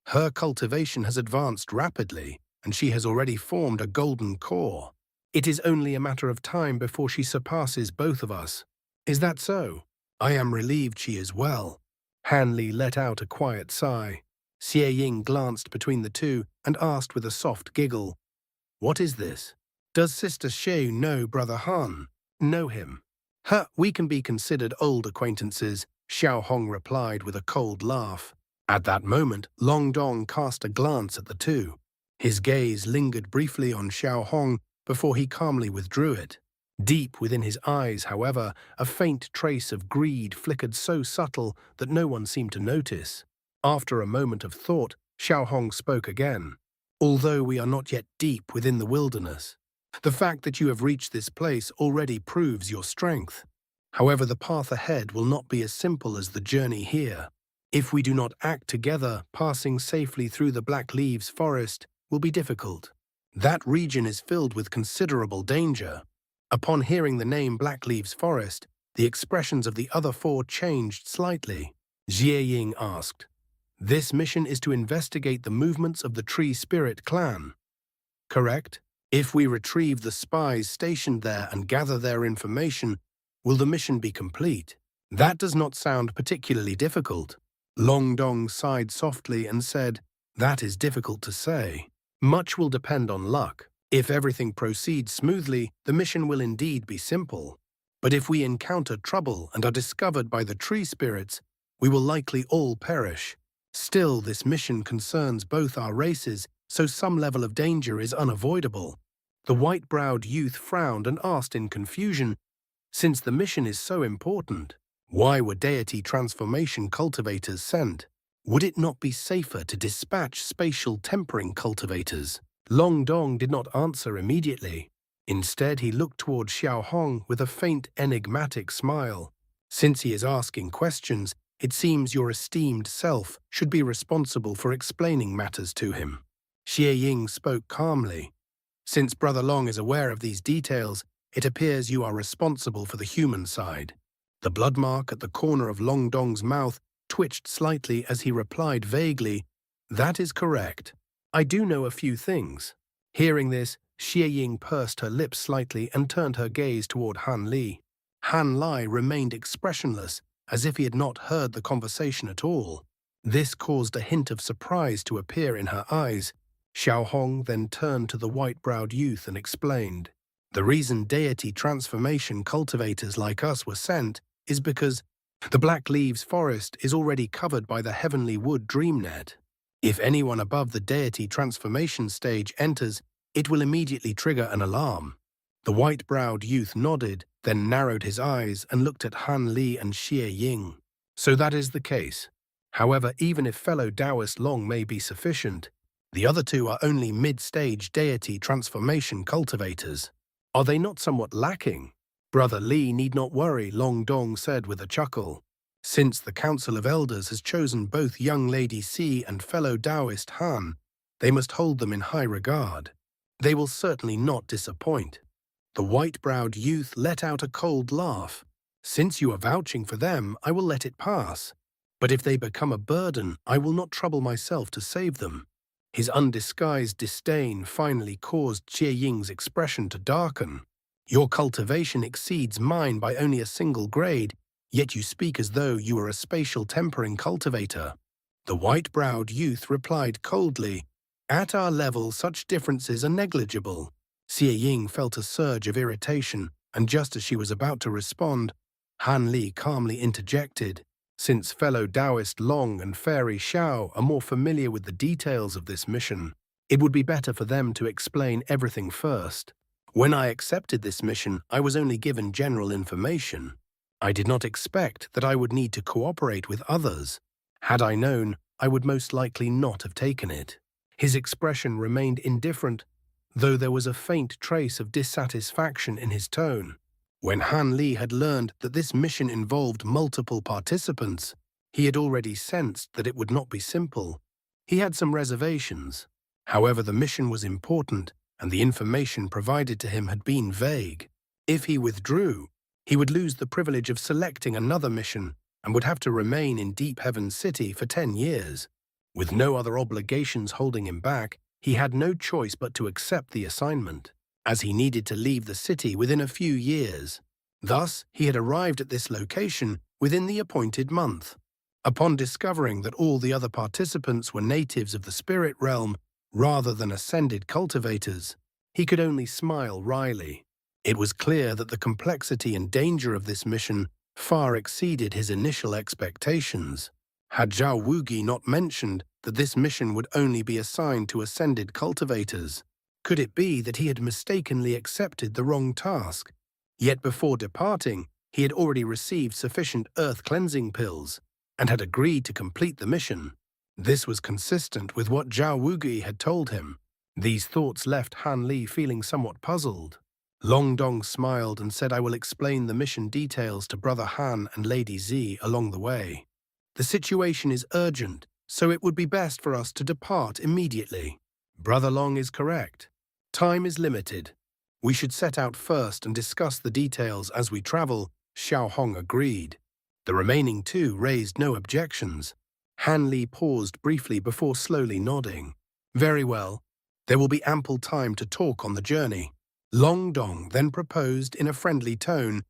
Her cultivation has advanced rapidly, and she has already formed a golden core. It is only a matter of time before she surpasses both of us. Is that so? I am relieved she is well. Hanli let out a quiet sigh. Xie Ying glanced between the two and asked with a soft giggle, What is this? Does Sister Xie know Brother Han? Know him? We can be considered old acquaintances, Xiao Hong replied with a cold laugh. At that moment, Long Dong cast a glance at the two. His gaze lingered briefly on Xiao Hong before he calmly withdrew it. Deep within his eyes, however, a faint trace of greed flickered so subtle that no one seemed to notice. After a moment of thought, Xiao Hong spoke again. Although we are not yet deep within the wilderness, the fact that you have reached this place already proves your strength. However, the path ahead will not be as simple as the journey here. If we do not act together, passing safely through the Black Leaves forest will be difficult. That region is filled with considerable danger. Upon hearing the name Black Leaves Forest, the expressions of the other 4 changed slightly. Xie Ying asked, This mission is to investigate the movements of the Tree Spirit clan. Correct? If we retrieve the spies stationed there and gather their information, will the mission be complete? That does not sound particularly difficult. Long Dong sighed softly and said, That is difficult to say. Much will depend on luck. If everything proceeds smoothly, the mission will indeed be simple. But if we encounter trouble and are discovered by the tree spirits, we will likely all perish. Still, this mission concerns both our races, so some level of danger is unavoidable. The white-browed youth frowned and asked in confusion, Since the mission is so important, why were deity transformation cultivators sent? Would it not be safer to dispatch spatial tempering cultivators? Long Dong did not answer immediately. Instead, he looked toward Xiao Hong with a faint, enigmatic smile. Since he is asking questions, it seems your esteemed self should be responsible for explaining matters to him. Xie Ying spoke calmly. Since Brother Long is aware of these details, it appears you are responsible for the human side. The blood mark at the corner of Long Dong's mouth twitched slightly as he replied vaguely, That is correct. I do know a few things. Hearing this, Xie Ying pursed her lips slightly and turned her gaze toward Han Li. Han Li remained expressionless, as if he had not heard the conversation at all. This caused a hint of surprise to appear in her eyes. Xiao Hong then turned to the white-browed youth and explained, The reason deity transformation cultivators like us were sent is because the Black Leaves forest is already covered by the Heavenly Wood Dream Net. If anyone above the deity transformation stage enters, it will immediately trigger an alarm. The white-browed youth nodded, then narrowed his eyes and looked at Han Li and Xie Ying. So that is the case. However, even if fellow Taoist Long may be sufficient, the other 2 are only mid-stage deity transformation cultivators. Are they not somewhat lacking? Brother Li need not worry, Long Dong said with a chuckle. Since the Council of Elders has chosen both young Lady Si and fellow Taoist Han, they must hold them in high regard. They will certainly not disappoint. The white-browed youth let out a cold laugh. Since you are vouching for them, I will let it pass. But if they become a burden, I will not trouble myself to save them. His undisguised disdain finally caused Jie Ying's expression to darken. Your cultivation exceeds mine by only a single grade, yet you speak as though you were a spatial tempering cultivator. The white-browed youth replied coldly, At our level, such differences are negligible. Xie Ying felt a surge of irritation, and just as she was about to respond, Han Li calmly interjected, Since fellow Taoist Long and Fairy Xiao are more familiar with the details of this mission, it would be better for them to explain everything first. When I accepted this mission, I was only given general information. I did not expect that I would need to cooperate with others. Had I known, I would most likely not have taken it. His expression remained indifferent, though there was a faint trace of dissatisfaction in his tone. When Han Li had learned that this mission involved multiple participants, he had already sensed that it would not be simple. He had some reservations. However, the mission was important, and the information provided to him had been vague. If he withdrew, he would lose the privilege of selecting another mission and would have to remain in Deep Heaven City for 10 years. With no other obligations holding him back, he had no choice but to accept the assignment, as he needed to leave the city within a few years. Thus, he had arrived at this location within the appointed month. Upon discovering that all the other participants were natives of the spirit realm rather than ascended cultivators, he could only smile wryly. It was clear that the complexity and danger of this mission far exceeded his initial expectations. Had Zhao Wugi not mentioned that this mission would only be assigned to ascended cultivators? Could it be that he had mistakenly accepted the wrong task? Yet before departing, he had already received sufficient earth cleansing pills and had agreed to complete the mission. This was consistent with what Zhao Wugi had told him. These thoughts left Han Li feeling somewhat puzzled. Long Dong smiled and said, I will explain the mission details to Brother Han and Lady Zi along the way. The situation is urgent, so it would be best for us to depart immediately. Brother Long is correct. Time is limited. We should set out first and discuss the details as we travel, Xiao Hong agreed. The remaining two raised no objections. Han Li paused briefly before slowly nodding. Very well. There will be ample time to talk on the journey. Long Dong then proposed in a friendly tone,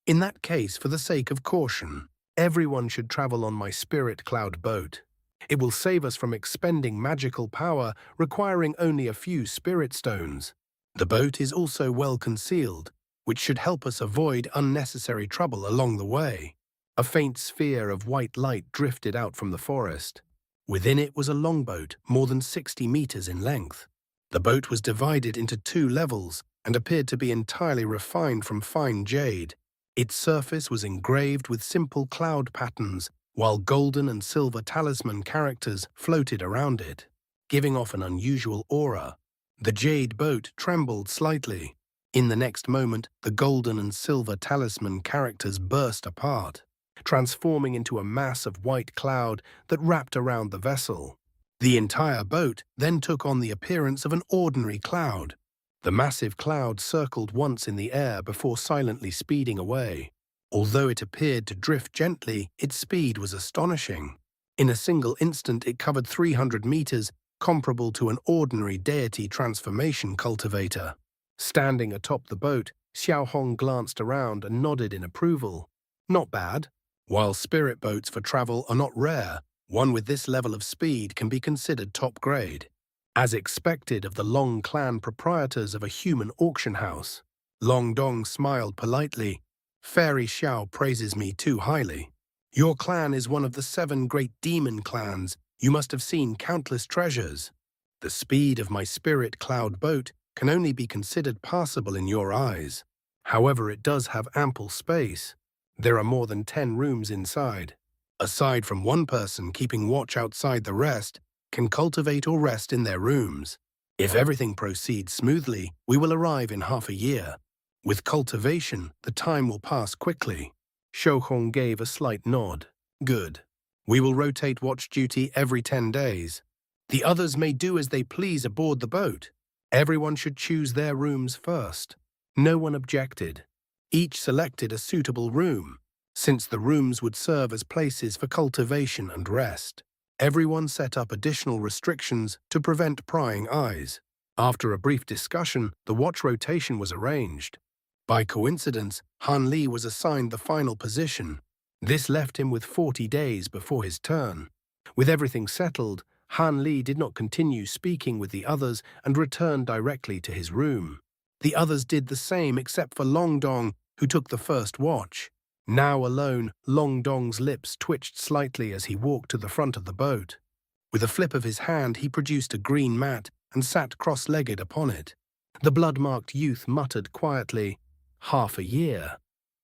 In that case, for the sake of caution, everyone should travel on my spirit cloud boat. It will save us from expending magical power requiring only a few spirit stones. The boat is also well concealed, which should help us avoid unnecessary trouble along the way. A faint sphere of white light drifted out from the forest. Within it was a longboat more than 60 meters in length. The boat was divided into 2 levels and appeared to be entirely refined from fine jade. Its surface was engraved with simple cloud patterns, while golden and silver talisman characters floated around it, giving off an unusual aura. The jade boat trembled slightly. In the next moment, the golden and silver talisman characters burst apart, transforming into a mass of white cloud that wrapped around the vessel. The entire boat then took on the appearance of an ordinary cloud. The massive cloud circled once in the air before silently speeding away. Although it appeared to drift gently, its speed was astonishing. In a single instant, it covered 300 meters, comparable to an ordinary deity transformation cultivator. Standing atop the boat, Xiao Hong glanced around and nodded in approval. Not bad. While spirit boats for travel are not rare, one with this level of speed can be considered top grade. As expected of the Long clan proprietors of a human auction house, Long Dong smiled politely. Fairy Xiao praises me too highly. Your clan is one of the 7 great demon clans. You must have seen countless treasures. The speed of my spirit cloud boat can only be considered passable in your eyes. However, it does have ample space. There are more than 10 rooms inside. Aside from one person keeping watch outside, the rest can cultivate or rest in their rooms. If everything proceeds smoothly, we will arrive in half a year. With cultivation, the time will pass quickly. Xiaohong gave a slight nod. Good. We will rotate watch duty every 10 days. The others may do as they please aboard the boat. Everyone should choose their rooms first. No one objected. Each selected a suitable room, since the rooms would serve as places for cultivation and rest. Everyone set up additional restrictions to prevent prying eyes. After a brief discussion, the watch rotation was arranged. By coincidence, Han Li was assigned the final position. This left him with 40 days before his turn. With everything settled, Han Li did not continue speaking with the others and returned directly to his room. The others did the same except for Long Dong, who took the first watch. Now alone, Long Dong's lips twitched slightly as he walked to the front of the boat. With a flip of his hand, he produced a green mat and sat cross-legged upon it. The blood-marked youth muttered quietly, "Half a year.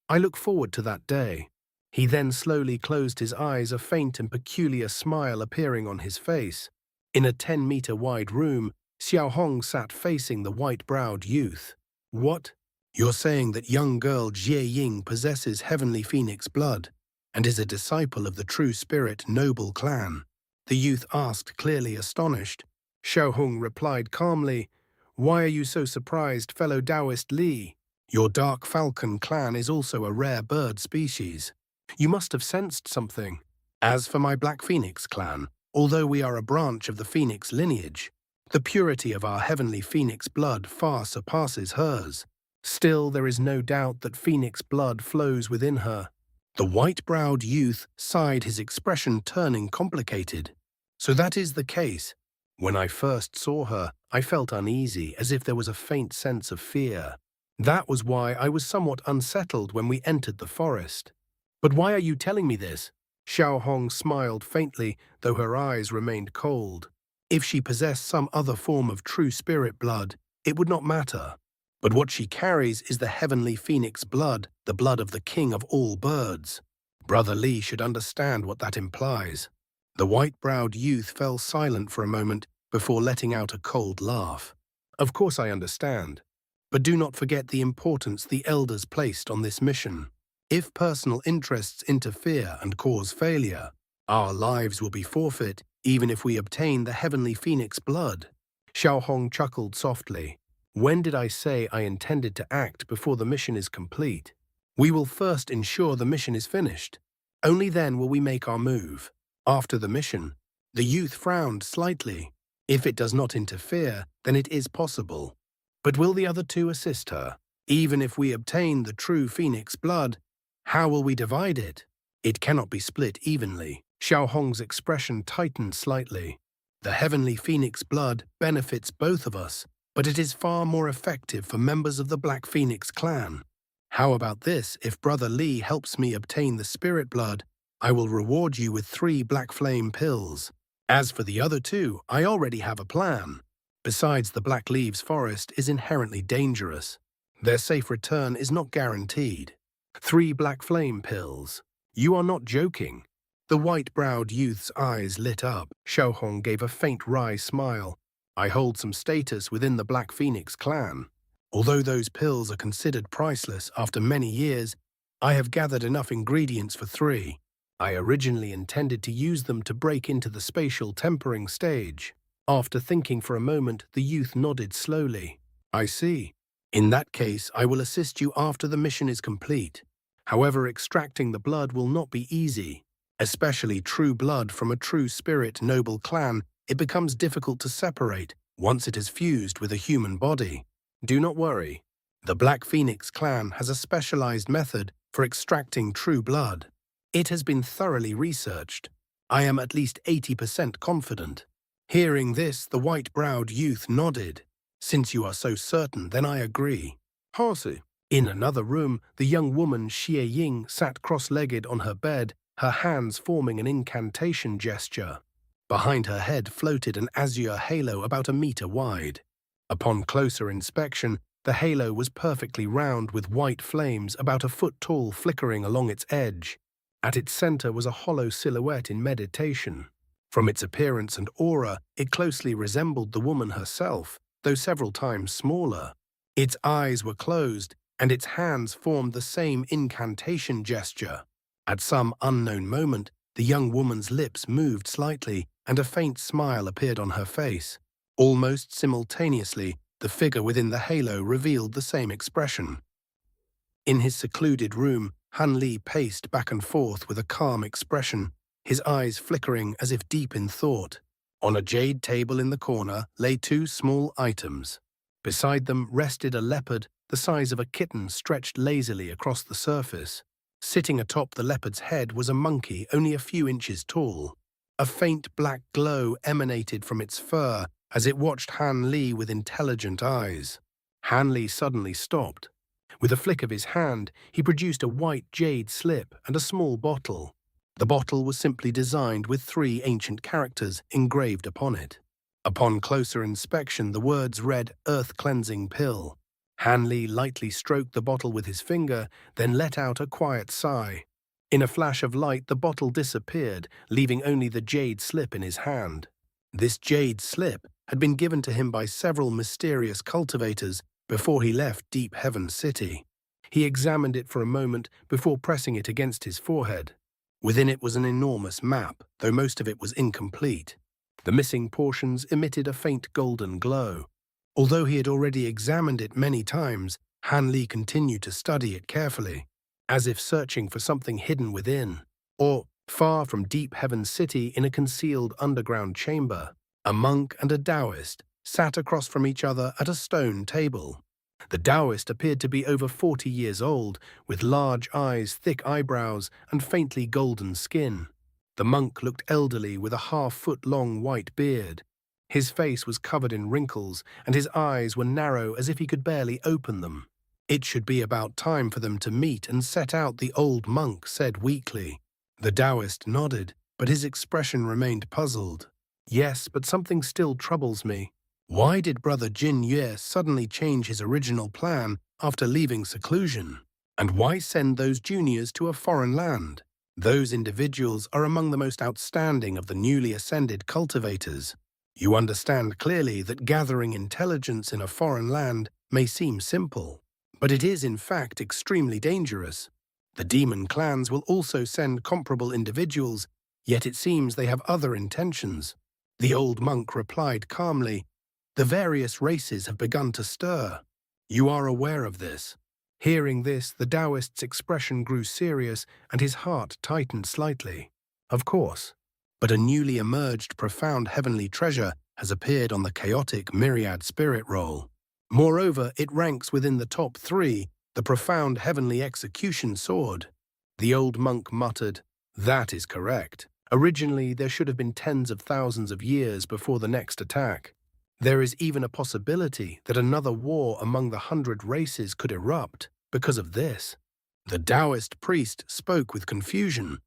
I look forward to that day." He then slowly closed his eyes, a faint and peculiar smile appearing on his face. In a 10-meter-wide room, Xiaohong sat facing the white-browed youth. "What? You're saying that young girl Jie Ying possesses heavenly phoenix blood and is a disciple of the true spirit noble clan?" The youth asked, clearly astonished. Xiaohong replied calmly, "Why are you so surprised, fellow Taoist Li? Your dark falcon clan is also a rare bird species. You must have sensed something. As for my Black Phoenix clan, although we are a branch of the Phoenix lineage, the purity of our heavenly Phoenix blood far surpasses hers. Still, there is no doubt that Phoenix blood flows within her." The white-browed youth sighed, his expression turning complicated. "So that is the case. When I first saw her, I felt uneasy, as if there was a faint sense of fear. That was why I was somewhat unsettled when we entered the forest." "But why are you telling me this?" Xiaohong smiled faintly, though her eyes remained cold. If she possessed some other form of true spirit blood, it would not matter. But what she carries is the heavenly phoenix blood, the blood of the king of all birds. Brother Li should understand what that implies. The white-browed youth fell silent for a moment before letting out a cold laugh. "Of course I understand. But do not forget the importance the elders placed on this mission. If personal interests interfere and cause failure, our lives will be forfeit even if we obtain the heavenly phoenix blood." Xiaohong chuckled softly. "When did I say I intended to act before the mission is complete? We will first ensure the mission is finished. Only then will we make our move. After the mission," the youth frowned slightly. "If it does not interfere, then it is possible. But will the other two assist her? Even if we obtain the true phoenix blood, how will we divide it? It cannot be split evenly." Xiaohong's expression tightened slightly. "The heavenly phoenix blood benefits both of us, but it is far more effective for members of the Black Phoenix clan. How about this? If Brother Li helps me obtain the spirit blood, I will reward you with 3 black flame pills. As for the other 2, I already have a plan. Besides, the Black Leaves Forest is inherently dangerous. Their safe return is not guaranteed. 3 black flame pills. You are not joking." The white-browed youth's eyes lit up. Xiaohong gave a faint wry smile. "I hold some status within the Black Phoenix clan. Although those pills are considered priceless after many years, I have gathered enough ingredients for 3. I originally intended to use them to break into the spatial tempering stage." After thinking for a moment, the youth nodded slowly. "I see. In that case, I will assist you after the mission is complete. However, extracting the blood will not be easy. Especially true blood from a true spirit noble clan, it becomes difficult to separate once it is fused with a human body. Do not worry. The Black Phoenix clan has a specialized method for extracting true blood. It has been thoroughly researched. I am at least 80% confident." Hearing this, the white-browed youth nodded. "Since you are so certain, then I agree." Horsey. In another room, the young woman Xie Ying sat cross-legged on her bed, her hands forming an incantation gesture. Behind her head floated an azure halo about a meter wide. Upon closer inspection, the halo was perfectly round with white flames about a foot tall flickering along its edge. At its center was a hollow silhouette in meditation. From its appearance and aura, it closely resembled the woman herself, though several times smaller. Its eyes were closed, and its hands formed the same incantation gesture. At some unknown moment, the young woman's lips moved slightly, and a faint smile appeared on her face. Almost simultaneously, the figure within the halo revealed the same expression. In his secluded room, Han Li paced back and forth with a calm expression, his eyes flickering as if deep in thought. On a jade table in the corner lay two small items. Beside them rested a leopard the size of a kitten stretched lazily across the surface. Sitting atop the leopard's head was a monkey only a few inches tall. A faint black glow emanated from its fur as it watched Han Li with intelligent eyes. Han Li suddenly stopped. With a flick of his hand, he produced a white jade slip and a small bottle. The bottle was simply designed with 3 ancient characters engraved upon it. Upon closer inspection, the words read, "Earth-cleansing pill." Han Li lightly stroked the bottle with his finger, then let out a quiet sigh. In a flash of light, the bottle disappeared, leaving only the jade slip in his hand. This jade slip had been given to him by several mysterious cultivators before he left Deep Heaven City. He examined it for a moment before pressing it against his forehead. Within it was an enormous map, though most of it was incomplete. The missing portions emitted a faint golden glow. Although he had already examined it many times, Han Li continued to study it carefully, as if searching for something hidden within. Or, far from Deep Heaven City in a concealed underground chamber, a monk and a Taoist sat across from each other at a stone table. The Taoist appeared to be over 40 years old, with large eyes, thick eyebrows, and faintly golden skin. The monk looked elderly with a half-foot-long white beard. His face was covered in wrinkles, and his eyes were narrow as if he could barely open them. It should be about time for them to meet and set out, the old monk said weakly. The Taoist nodded, but his expression remained puzzled. Yes, but something still troubles me. Why did Brother Jin Yue suddenly change his original plan after leaving seclusion? And why send those juniors to a foreign land? Those individuals are among the most outstanding of the newly ascended cultivators. You understand clearly that gathering intelligence in a foreign land may seem simple, but it is in fact extremely dangerous. The demon clans will also send comparable individuals, yet it seems they have other intentions. The old monk replied calmly, "The various races have begun to stir. You are aware of this." Hearing this, the Taoist's expression grew serious and his heart tightened slightly. Of course, but a newly emerged profound heavenly treasure has appeared on the chaotic myriad spirit roll. Moreover, it ranks within the top 3, the profound heavenly execution sword. The old monk muttered, "That is correct. Originally, there should have been tens of thousands of years before the next attack. There is even a possibility that another war among the 100 races could erupt because of this." The Taoist priest spoke with confusion.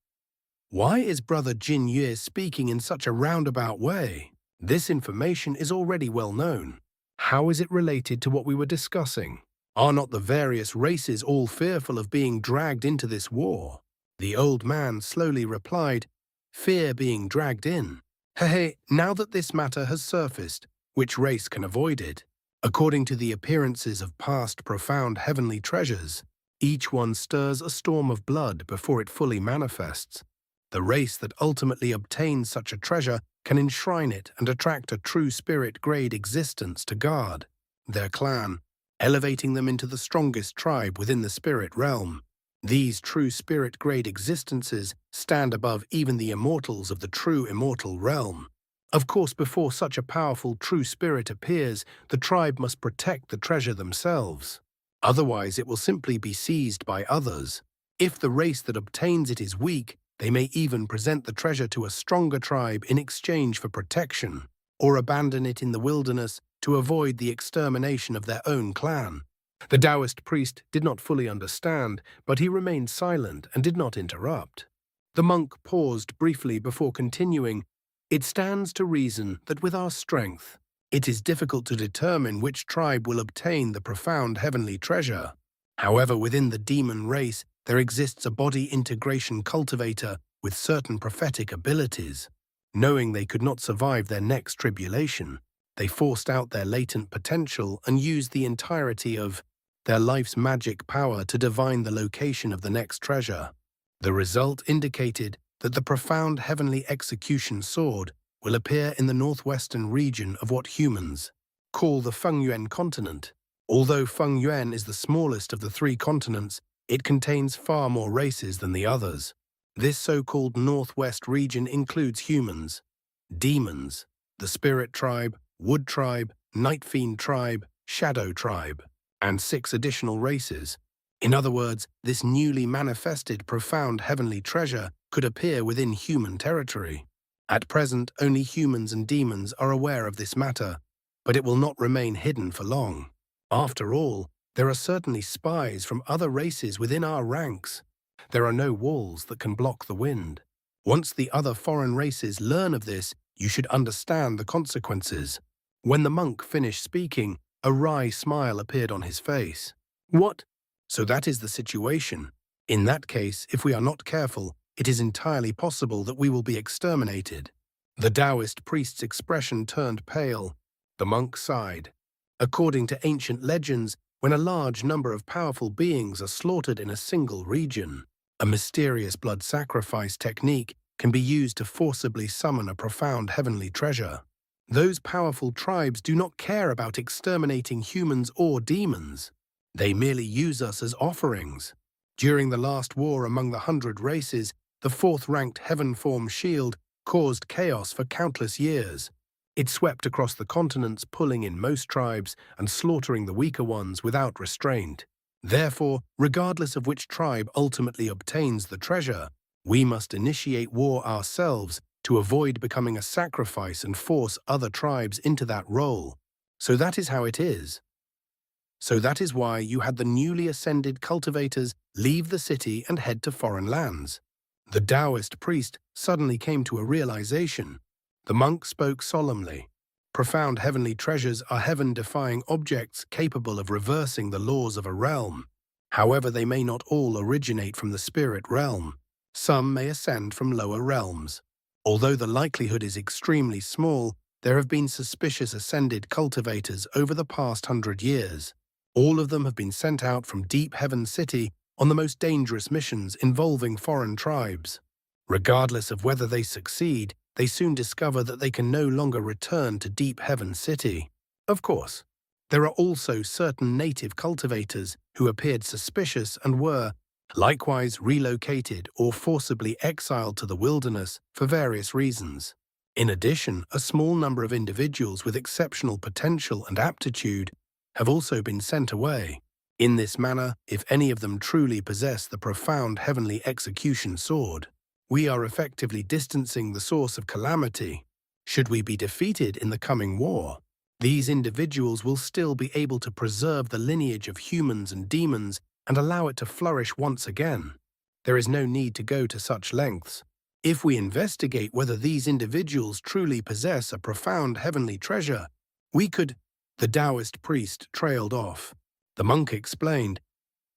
Why is Brother Jin Yue speaking in such a roundabout way? This information is already well known. How is it related to what we were discussing? Are not the various races all fearful of being dragged into this war? The old man slowly replied, "Fear being dragged in? Hey, now that this matter has surfaced, which race can avoid it? According to the appearances of past profound heavenly treasures, each one stirs a storm of blood before it fully manifests. The race that ultimately obtains such a treasure can enshrine it and attract a true spirit-grade existence to guard their clan, elevating them into the strongest tribe within the spirit realm. These true spirit-grade existences stand above even the immortals of the true immortal realm. Of course, before such a powerful true spirit appears, the tribe must protect the treasure themselves. Otherwise, it will simply be seized by others. If the race that obtains it is weak, they may even present the treasure to a stronger tribe in exchange for protection, or abandon it in the wilderness to avoid the extermination of their own clan. The Taoist priest did not fully understand, but he remained silent and did not interrupt. The monk paused briefly before continuing, "It stands to reason that with our strength, it is difficult to determine which tribe will obtain the profound heavenly treasure. However, within the demon race, there exists a body integration cultivator with certain prophetic abilities. Knowing they could not survive their next tribulation, they forced out their latent potential and used the entirety of their life's magic power to divine the location of the next treasure. The result indicated that the profound heavenly execution sword will appear in the northwestern region of what humans call the Fengyuan continent. Although Fengyuan is the smallest of the three continents, it contains far more races than the others. This so-called northwest region includes humans, demons, the spirit tribe, wood tribe, night fiend tribe, shadow tribe, and 6 additional races. In other words, this newly manifested profound heavenly treasure could appear within human territory. At present, only humans and demons are aware of this matter, but it will not remain hidden for long. After all, there are certainly spies from other races within our ranks. There are no walls that can block the wind. Once the other foreign races learn of this, you should understand the consequences. When the monk finished speaking, a wry smile appeared on his face. What? So that is the situation. In that case, if we are not careful, it is entirely possible that we will be exterminated. The Taoist priest's expression turned pale. The monk sighed. According to ancient legends, when a large number of powerful beings are slaughtered in a single region, a mysterious blood sacrifice technique can be used to forcibly summon a profound heavenly treasure. Those powerful tribes do not care about exterminating humans or demons. They merely use us as offerings. During the last war among the 100 races, the 4th-ranked Heaven Form shield caused chaos for countless years. It swept across the continents, pulling in most tribes and slaughtering the weaker ones without restraint. Therefore, regardless of which tribe ultimately obtains the treasure, we must initiate war ourselves to avoid becoming a sacrifice and force other tribes into that role. So that is how it is. So that is why you had the newly ascended cultivators leave the city and head to foreign lands. The Taoist priest suddenly came to a realization. The monk spoke solemnly. Profound heavenly treasures are heaven-defying objects capable of reversing the laws of a realm. However, they may not all originate from the spirit realm. Some may ascend from lower realms. Although the likelihood is extremely small, there have been suspicious ascended cultivators over the past 100 years. All of them have been sent out from Deep Heaven City on the most dangerous missions involving foreign tribes. Regardless of whether they succeed, they soon discover that they can no longer return to Deep Heaven City. Of course, there are also certain native cultivators who appeared suspicious and were, likewise, relocated or forcibly exiled to the wilderness for various reasons. In addition, a small number of individuals with exceptional potential and aptitude have also been sent away. In this manner, if any of them truly possess the profound heavenly execution sword, we are effectively distancing the source of calamity. Should we be defeated in the coming war, these individuals will still be able to preserve the lineage of humans and demons and allow it to flourish once again. There is no need to go to such lengths. If we investigate whether these individuals truly possess a profound heavenly treasure, we could— The Taoist priest trailed off. The monk explained,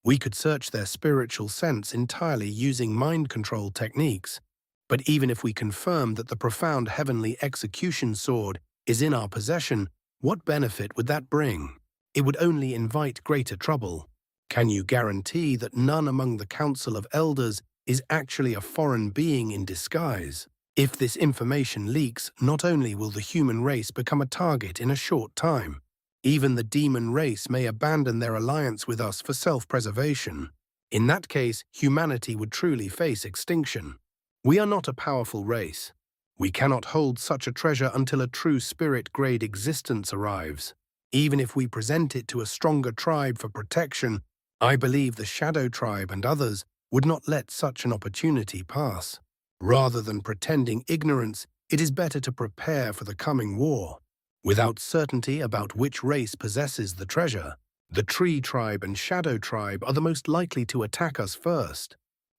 we could search their spiritual sense entirely using mind control techniques. But even if we confirm that the profound heavenly execution sword is in our possession, what benefit would that bring? It would only invite greater trouble. Can you guarantee that none among the Council of Elders is actually a foreign being in disguise? If this information leaks, not only will the human race become a target in a short time, even the demon race may abandon their alliance with us for self-preservation. In that case, humanity would truly face extinction. We are not a powerful race. We cannot hold such a treasure until a true spirit-grade existence arrives. Even if we present it to a stronger tribe for protection, I believe the Shadow Tribe and others would not let such an opportunity pass. Rather than pretending ignorance, it is better to prepare for the coming war. Without certainty about which race possesses the treasure, the Tree Tribe and Shadow Tribe are the most likely to attack us first.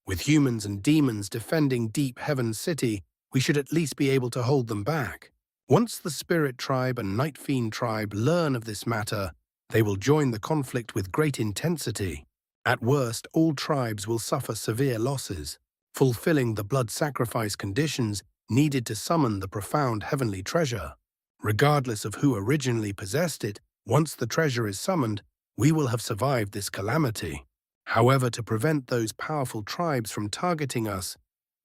With humans and demons defending Deep Heaven City, we should at least be able to hold them back. Once the Spirit Tribe and Night Fiend Tribe learn of this matter, they will join the conflict with great intensity. At worst, all tribes will suffer severe losses, fulfilling the blood sacrifice conditions needed to summon the profound heavenly treasure. Regardless of who originally possessed it, once the treasure is summoned, we will have survived this calamity. However, to prevent those powerful tribes from targeting us,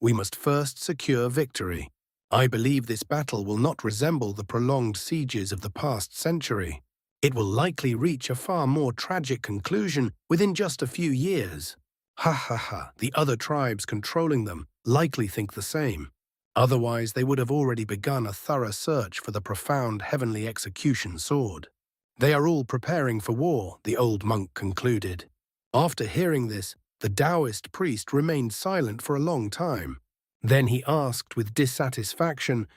we must first secure victory. I believe this battle will not resemble the prolonged sieges of the past century. It will likely reach a far more tragic conclusion within just a few years. Ha ha ha, the other tribes controlling them likely think the same. Otherwise, they would have already begun a thorough search for the profound heavenly execution sword. They are all preparing for war, the old monk concluded. After hearing this, the Taoist priest remained silent for a long time. Then he asked with dissatisfaction,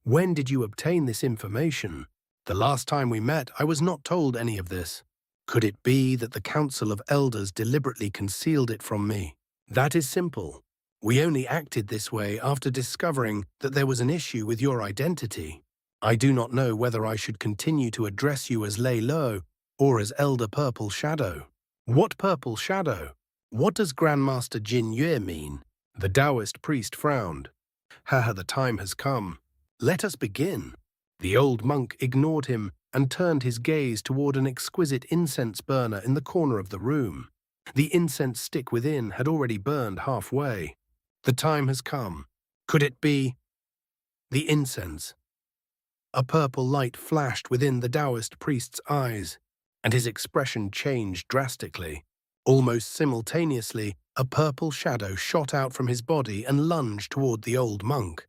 "When did you obtain this information? The last time we met, I was not told any of this. Could it be that the Council of Elders deliberately concealed it from me? That is simple. We only acted this way after discovering that there was an issue with your identity. I do not know whether I should continue to address you as Lei Luo or as Elder Purple Shadow." "What Purple Shadow? What does Grandmaster Jin Yue mean?" The Taoist priest frowned. "Haha, the time has come. Let us begin." The old monk ignored him and turned his gaze toward an exquisite incense burner in the corner of the room. The incense stick within had already burned halfway. "The time has come. Could it be—" The incense. A purple light flashed within the Taoist priest's eyes, and his expression changed drastically. Almost simultaneously, a purple shadow shot out from his body and lunged toward the old monk.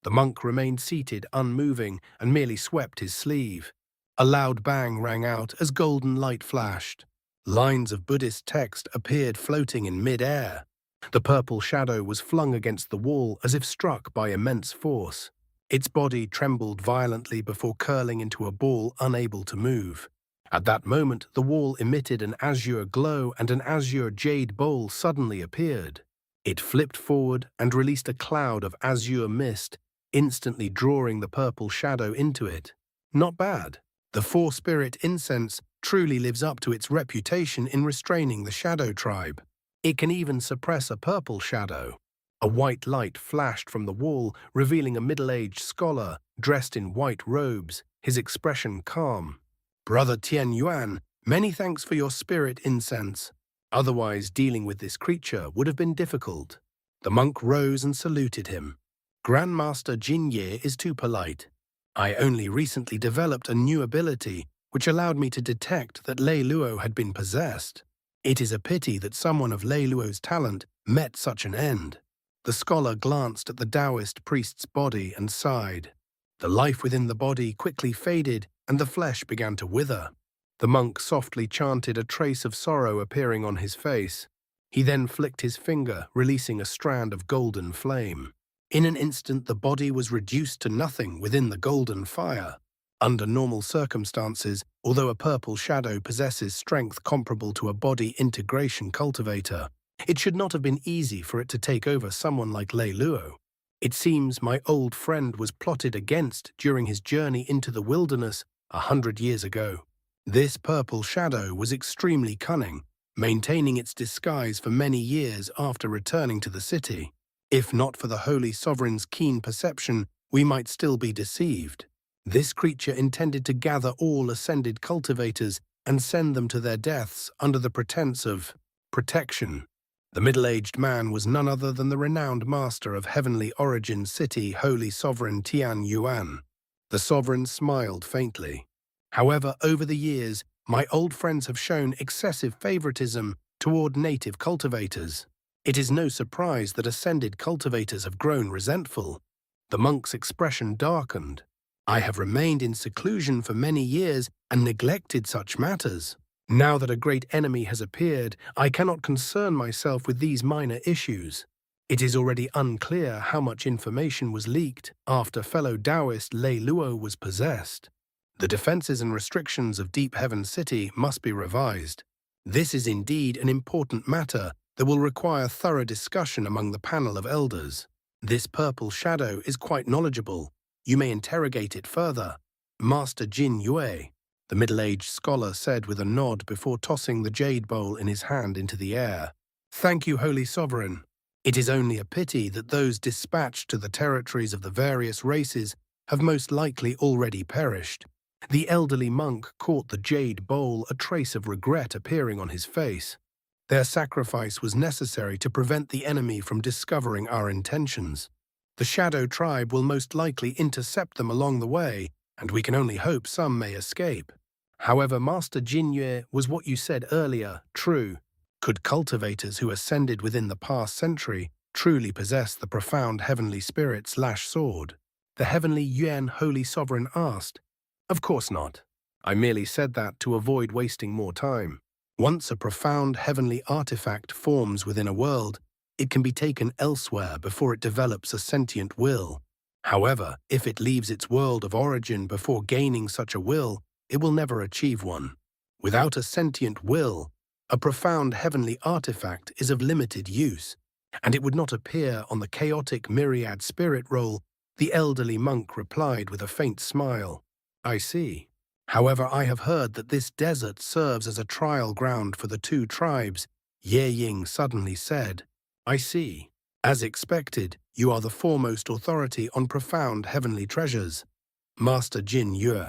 The monk remained seated, unmoving, and merely swept his sleeve. A loud bang rang out as golden light flashed. Lines of Buddhist text appeared floating in mid-air. The purple shadow was flung against the wall as if struck by immense force. Its body trembled violently before curling into a ball unable to move. At that moment, the wall emitted an azure glow and an azure jade bowl suddenly appeared. It flipped forward and released a cloud of azure mist, instantly drawing the purple shadow into it. Not bad. The four-spirit incense truly lives up to its reputation in restraining the shadow tribe. It can even suppress a purple shadow. A white light flashed from the wall, revealing a middle-aged scholar dressed in white robes, his expression calm. "Brother Tian Yuan, many thanks for your spirit incense. Otherwise, dealing with this creature would have been difficult." The monk rose and saluted him. "Grandmaster Jin Ye is too polite. I only recently developed a new ability which allowed me to detect that Lei Luo had been possessed. It is a pity that someone of Lei Luo's talent met such an end." The scholar glanced at the Taoist priest's body and sighed. The life within the body quickly faded and the flesh began to wither. The monk softly chanted, a trace of sorrow appearing on his face. He then flicked his finger, releasing a strand of golden flame. In an instant, the body was reduced to nothing within the golden fire. Under normal circumstances, although a purple shadow possesses strength comparable to a body integration cultivator, it should not have been easy for it to take over someone like Lei Luo. It seems my old friend was plotted against during his journey into the wilderness 100 years ago. This purple shadow was extremely cunning, maintaining its disguise for many years after returning to the city. If not for the Holy Sovereign's keen perception, we might still be deceived. This creature intended to gather all ascended cultivators and send them to their deaths under the pretense of protection. The middle-aged man was none other than the renowned master of heavenly origin city, Holy Sovereign Tian Yuan. The sovereign smiled faintly. "However, over the years, my old friends have shown excessive favoritism toward native cultivators. It is no surprise that ascended cultivators have grown resentful." The monk's expression darkened. "I have remained in seclusion for many years and neglected such matters. Now that a great enemy has appeared, I cannot concern myself with these minor issues. It is already unclear how much information was leaked after fellow Taoist Lei Luo was possessed. The defenses and restrictions of Deep Heaven City must be revised. This is indeed an important matter that will require thorough discussion among the panel of elders. This purple shadow is quite knowledgeable. You may interrogate it further. Master Jin Yue," the middle-aged scholar said with a nod before tossing the jade bowl in his hand into the air. "Thank you, Holy Sovereign. It is only a pity that those dispatched to the territories of the various races have most likely already perished. The elderly monk caught the jade bowl, a trace of regret appearing on his face. Their sacrifice was necessary to prevent the enemy from discovering our intentions. The Shadow Tribe will most likely intercept them along the way, and we can only hope some may escape. However, Master Jinyue, was what you said earlier true? Could cultivators who ascended within the past century truly possess the profound heavenly spirit/sword? The heavenly Yuan Holy Sovereign asked. Of course not. I merely said that to avoid wasting more time. Once a profound heavenly artifact forms within a world, it can be taken elsewhere before it develops a sentient will. However, if it leaves its world of origin before gaining such a will, it will never achieve one. Without a sentient will, a profound heavenly artifact is of limited use, and it would not appear on the chaotic myriad spirit roll. The elderly monk replied with a faint smile. I see. However, I have heard that this desert serves as a trial ground for the two tribes, Ye Ying suddenly said. I see. As expected, you are the foremost authority on profound heavenly treasures. Master Jin Yue,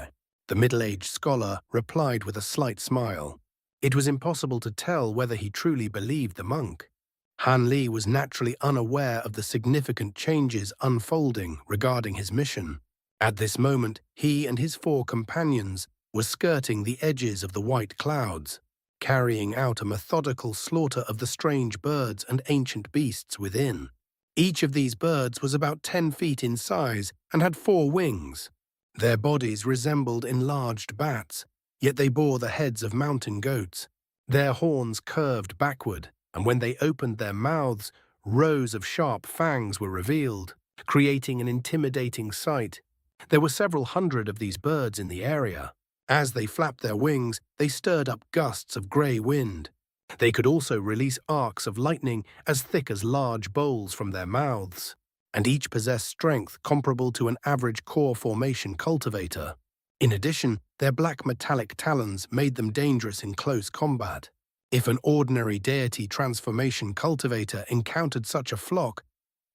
the middle-aged scholar, replied with a slight smile. It was impossible to tell whether he truly believed the monk. Han Li was naturally unaware of the significant changes unfolding regarding his mission. At this moment, he and his 4 companions were skirting the edges of the white clouds, carrying out a methodical slaughter of the strange birds and ancient beasts within. Each of these birds was about 10 feet in size and had 4 wings. Their bodies resembled enlarged bats, yet they bore the heads of mountain goats. Their horns curved backward, and when they opened their mouths, rows of sharp fangs were revealed, creating an intimidating sight. There were several hundred of these birds in the area. As they flapped their wings, they stirred up gusts of grey wind. They could also release arcs of lightning as thick as large bowls from their mouths, and each possessed strength comparable to an average core formation cultivator. In addition, their black metallic talons made them dangerous in close combat. If an ordinary deity transformation cultivator encountered such a flock,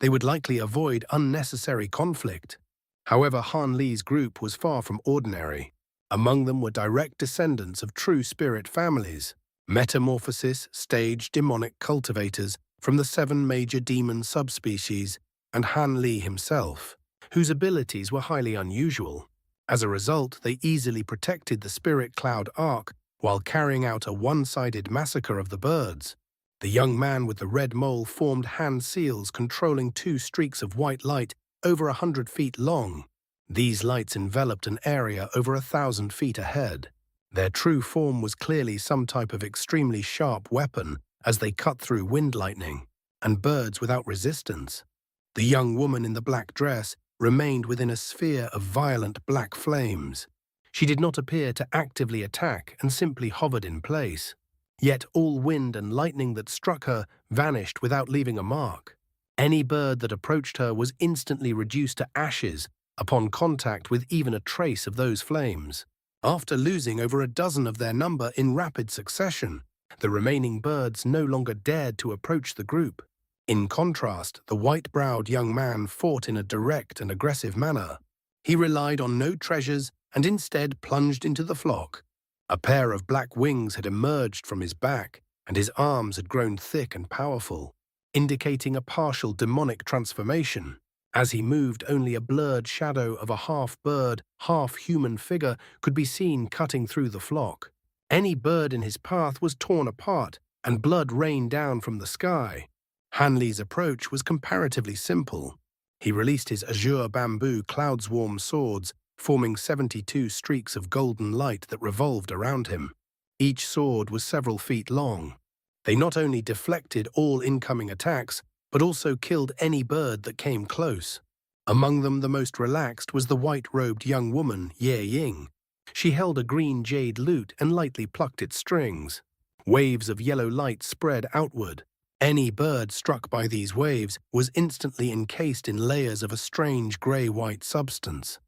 they would likely avoid unnecessary conflict. However, Han Li's group was far from ordinary. Among them were direct descendants of true spirit families, metamorphosis stage demonic cultivators from the 7 major demon subspecies, and Han Li himself, whose abilities were highly unusual. As a result, they easily protected the spirit cloud arc while carrying out a one-sided massacre of the birds. The young man with the red mole formed hand seals controlling 2 streaks of white light over 100 feet long. These lights enveloped an area over 1,000 feet ahead. Their true form was clearly some type of extremely sharp weapon as they cut through wind lightning and birds without resistance. The young woman in the black dress remained within a sphere of violent black flames. She did not appear to actively attack and simply hovered in place. Yet all wind and lightning that struck her vanished without leaving a mark. Any bird that approached her was instantly reduced to ashes upon contact with even a trace of those flames. After losing over a dozen of their number in rapid succession, the remaining birds no longer dared to approach the group. In contrast, the white-browed young man fought in a direct and aggressive manner. He relied on no treasures and instead plunged into the flock. A pair of black wings had emerged from his back, and his arms had grown thick and powerful, indicating a partial demonic transformation. As he moved, only a blurred shadow of a half-bird, half-human figure could be seen cutting through the flock. Any bird in his path was torn apart, and blood rained down from the sky. Han Li's approach was comparatively simple. He released his azure bamboo cloud-swarm swords, forming 72 streaks of golden light that revolved around him. Each sword was several feet long. They not only deflected all incoming attacks, but also killed any bird that came close. Among them, the most relaxed was the white-robed young woman, Ye Ying. She held a green jade lute and lightly plucked its strings. Waves of yellow light spread outward. Any bird struck by these waves was instantly encased in layers of a strange grey-white substance.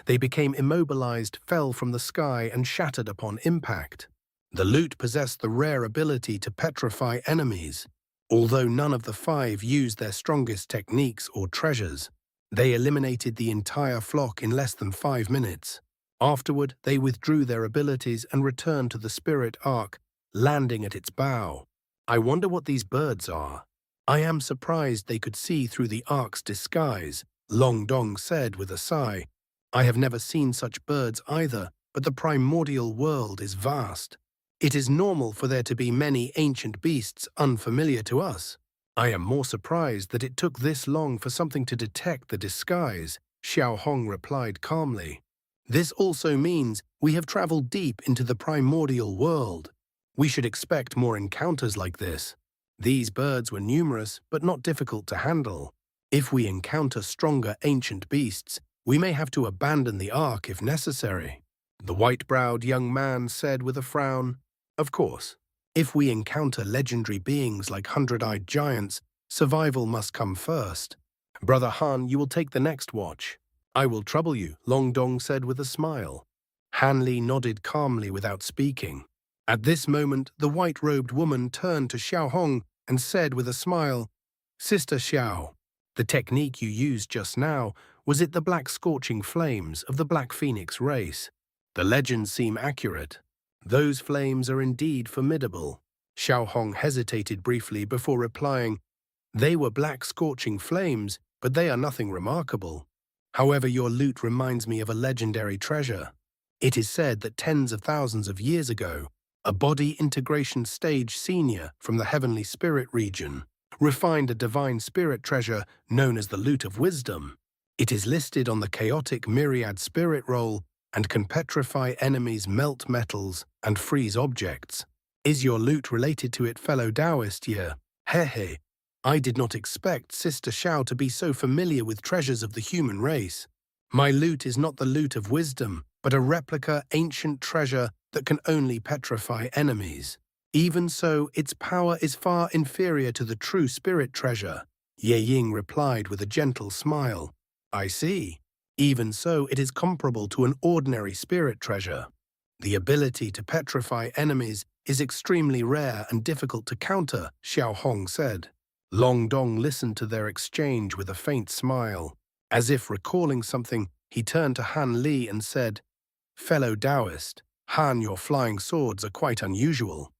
They became immobilized, fell from the sky, and shattered upon impact. The lute possessed the rare ability to petrify enemies. Although none of the 5 used their strongest techniques or treasures, they eliminated the entire flock in less than 5 minutes. Afterward, they withdrew their abilities and returned to the spirit ark, landing at its bow. I wonder what these birds are. I am surprised they could see through the ark's disguise, Long Dong said with a sigh. I have never seen such birds either, but the primordial world is vast. It is normal for there to be many ancient beasts unfamiliar to us. I am more surprised that it took this long for something to detect the disguise, Xiao Hong replied calmly. This also means we have traveled deep into the primordial world. We should expect more encounters like this. These birds were numerous but not difficult to handle. If we encounter stronger ancient beasts, we may have to abandon the ark if necessary. The white-browed young man said with a frown, Of course, if we encounter legendary beings like hundred-eyed giants, survival must come first. Brother Han, you will take the next watch. I will trouble you, Long Dong said with a smile. Han Li nodded calmly without speaking. At this moment, the white-robed woman turned to Xiao Hong and said with a smile, Sister Xiao, the technique you used just now, was it the black scorching flames of the Black Phoenix race? The legends seem accurate. Those flames are indeed formidable. Xiao Hong hesitated briefly before replying, They were black scorching flames, but they are nothing remarkable. However, your loot reminds me of a legendary treasure. It is said that tens of thousands of years ago, a body integration stage senior from the heavenly spirit region refined a divine spirit treasure known as the Loot of Wisdom. It is listed on the chaotic myriad spirit roll and can petrify enemies, melt metals, and freeze objects. Is your loot related to it, fellow Taoist? Yeah. Hehe. I did not expect Sister Xiao to be so familiar with treasures of the human race. My loot is not the Loot of Wisdom, but a replica ancient treasure that can only petrify enemies. Even so, its power is far inferior to the true spirit treasure. Ye Ying replied with a gentle smile. I see. Even so, it is comparable to an ordinary spirit treasure. The ability to petrify enemies is extremely rare and difficult to counter, Xiao Hong said. Long Dong listened to their exchange with a faint smile. As if recalling something, he turned to Han Li and said, Fellow Taoist, Han, your flying swords are quite unusual.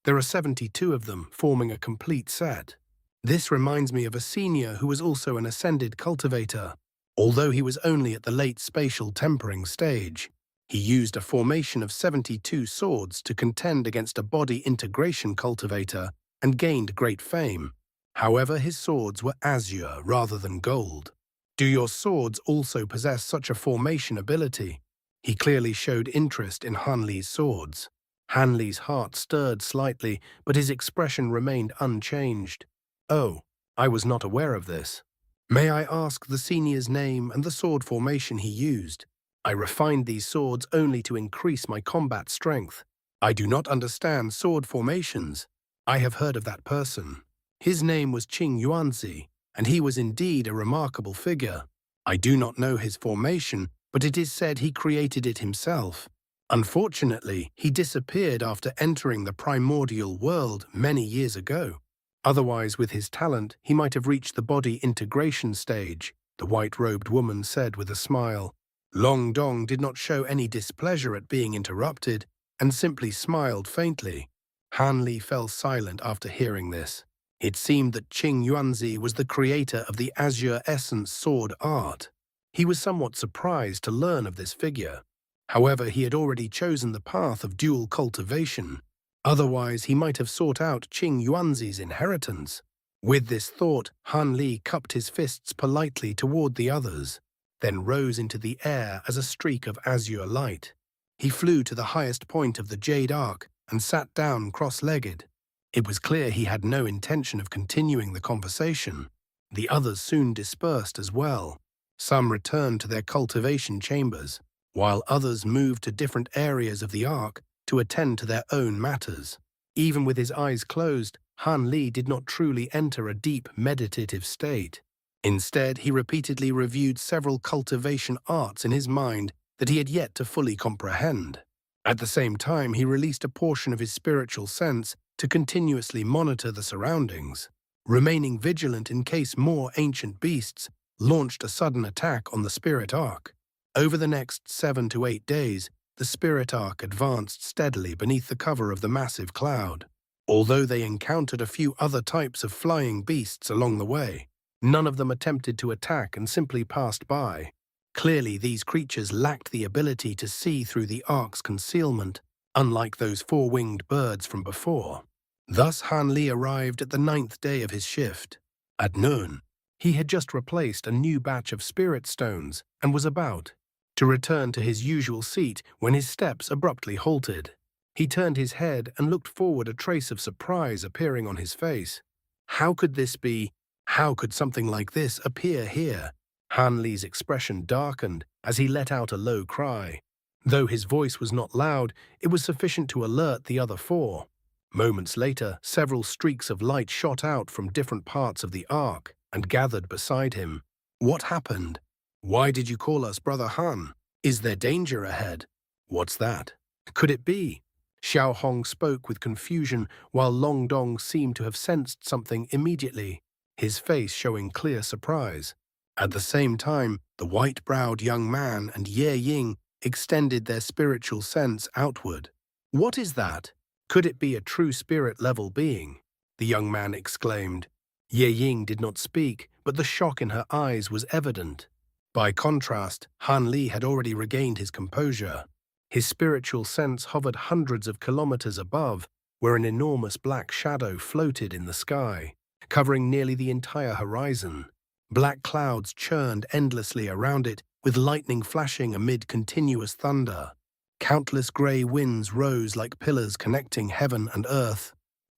There are 72 of them, forming a complete set. This reminds me of a senior who was also an ascended cultivator. Although he was only at the late spatial tempering stage, he used a formation of 72 swords to contend against a body integration cultivator and gained great fame. However, his swords were azure rather than gold. Do your swords also possess such a formation ability? He clearly showed interest in Han Li's swords. Han Li's heart stirred slightly, but his expression remained unchanged. Oh, I was not aware of this. May I ask the senior's name and the sword formation he used? I refined these swords only to increase my combat strength. I do not understand sword formations. I have heard of that person. His name was Qing Yuanzi, and he was indeed a remarkable figure. I do not know his formation, but it is said he created it himself. Unfortunately, he disappeared after entering the primordial world many years ago. Otherwise, with his talent, he might have reached the body integration stage, the white-robed woman said with a smile. Long Dong did not show any displeasure at being interrupted and simply smiled faintly. Han Li fell silent after hearing this. It seemed that Qing Yuanzi was the creator of the Azure Essence sword art. He was somewhat surprised to learn of this figure. However, he had already chosen the path of dual cultivation. Otherwise, he might have sought out Qing Yuanzi's inheritance. With this thought, Han Li cupped his fists politely toward the others, then rose into the air as a streak of azure light. He flew to the highest point of the Jade Arc and sat down cross-legged. It was clear he had no intention of continuing the conversation. The others soon dispersed as well. Some returned to their cultivation chambers, while others moved to different areas of the Ark to attend to their own matters. Even with his eyes closed, Han Li did not truly enter a deep meditative state. Instead, he repeatedly reviewed several cultivation arts in his mind that he had yet to fully comprehend. At the same time, he released a portion of his spiritual sense to continuously monitor the surroundings, remaining vigilant in case more ancient beasts launched a sudden attack on the spirit ark. Over the next 7 to 8 days, the spirit arc advanced steadily beneath the cover of the massive cloud. Although they encountered a few other types of flying beasts along the way, none of them attempted to attack and simply passed by. Clearly, these creatures lacked the ability to see through the ark's concealment, unlike those four-winged birds from before. Thus Han Li arrived at the 9th day of his shift. At noon, he had just replaced a new batch of spirit stones and was about to return to his usual seat when his steps abruptly halted. He turned his head and looked forward, a trace of surprise appearing on his face. How could this be? How could something like this appear here? Han Li's expression darkened as he let out a low cry. Though his voice was not loud, it was sufficient to alert the other four. Moments later, several streaks of light shot out from different parts of the ark and gathered beside him. What happened? Why did you call us Brother Han? Is there danger ahead? What's that? Could it be? Xiao Hong spoke with confusion, while Long Dong seemed to have sensed something immediately, his face showing clear surprise. At the same time, the white-browed young man and Ye Ying extended their spiritual sense outward. What is that? Could it be a true spirit-level being? The young man exclaimed. Ye Ying did not speak, but the shock in her eyes was evident. By contrast, Han Li had already regained his composure. His spiritual sense hovered hundreds of kilometers above, where an enormous black shadow floated in the sky, covering nearly the entire horizon. Black clouds churned endlessly around it, with lightning flashing amid continuous thunder. Countless grey winds rose like pillars connecting heaven and earth.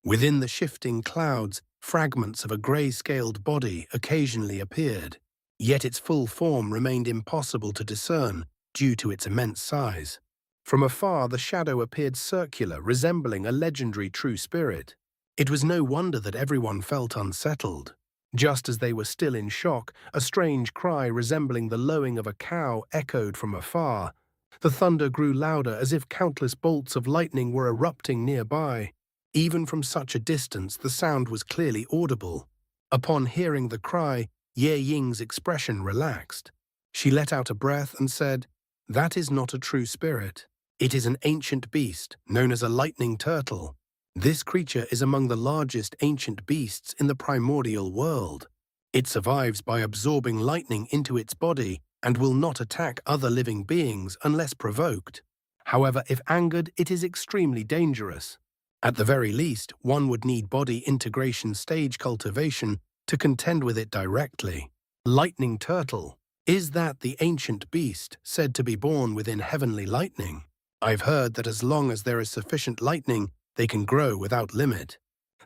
Within the shifting clouds, fragments of a grey-scaled body occasionally appeared, yet its full form remained impossible to discern due to its immense size. From afar, the shadow appeared circular, resembling a legendary true spirit. It was no wonder that everyone felt unsettled. Just as they were still in shock, a strange cry resembling the lowing of a cow echoed from afar. The thunder grew louder, as if countless bolts of lightning were erupting nearby. Even from such a distance, the sound was clearly audible. Upon hearing the cry, Ye Ying's expression relaxed. She let out a breath and said, "That is not a true spirit. It is an ancient beast, known as a lightning turtle. This creature is among the largest ancient beasts in the primordial world. It survives by absorbing lightning into its body and will not attack other living beings unless provoked. However, if angered, it is extremely dangerous. At the very least, one would need body integration stage cultivation to contend with it directly. Lightning turtle. Is that the ancient beast said to be born within heavenly lightning? I've heard that as long as there is sufficient lightning, they can grow without limit.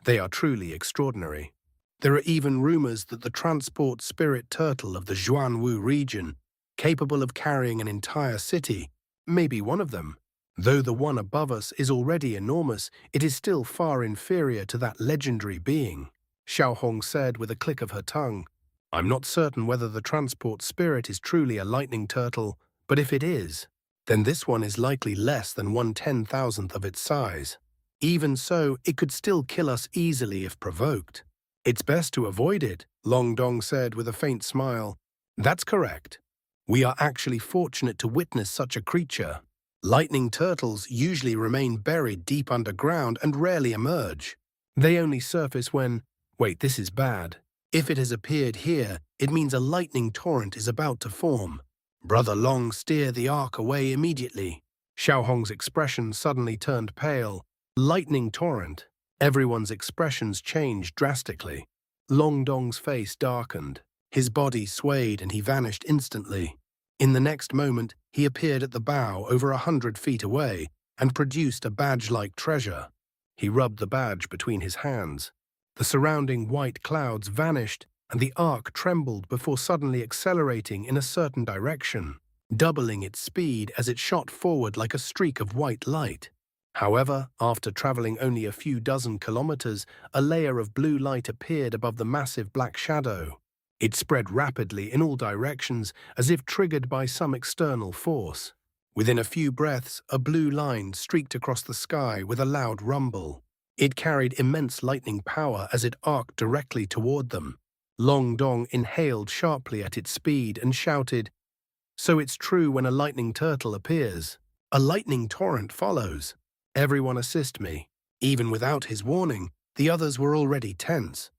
They are truly extraordinary. There are even rumors that the transport spirit turtle of the Zhuanwu region, capable of carrying an entire city, may be one of them. Though the one above us is already enormous, it is still far inferior to that legendary being," Xiao Hong said with a click of her tongue. "I'm not certain whether the transport spirit is truly a lightning turtle, but if it is, then this one is likely less than 1/10,000th of its size. Even so, it could still kill us easily if provoked. It's best to avoid it," Long Dong said with a faint smile. "That's correct. We are actually fortunate to witness such a creature. Lightning turtles usually remain buried deep underground and rarely emerge. They only surface when— Wait, this is bad. If it has appeared here, it means a lightning torrent is about to form. Brother Long, steer the ark away immediately." Xiao Hong's expression suddenly turned pale. Lightning torrent. Everyone's expressions changed drastically. Long Dong's face darkened. His body swayed and he vanished instantly. In the next moment, he appeared at the bow over 100 feet away and produced a badge-like treasure. He rubbed the badge between his hands. The surrounding white clouds vanished and the ark trembled before suddenly accelerating in a certain direction, doubling its speed as it shot forward like a streak of white light. However, after traveling only a few dozen kilometers, a layer of blue light appeared above the massive black shadow. It spread rapidly in all directions, as if triggered by some external force. Within a few breaths, a blue line streaked across the sky with a loud rumble. It carried immense lightning power as it arced directly toward them. Long Dong inhaled sharply at its speed and shouted, So it's true when a lightning turtle appears. A lightning torrent follows. Everyone assist me. Even without his warning, the others were already tense.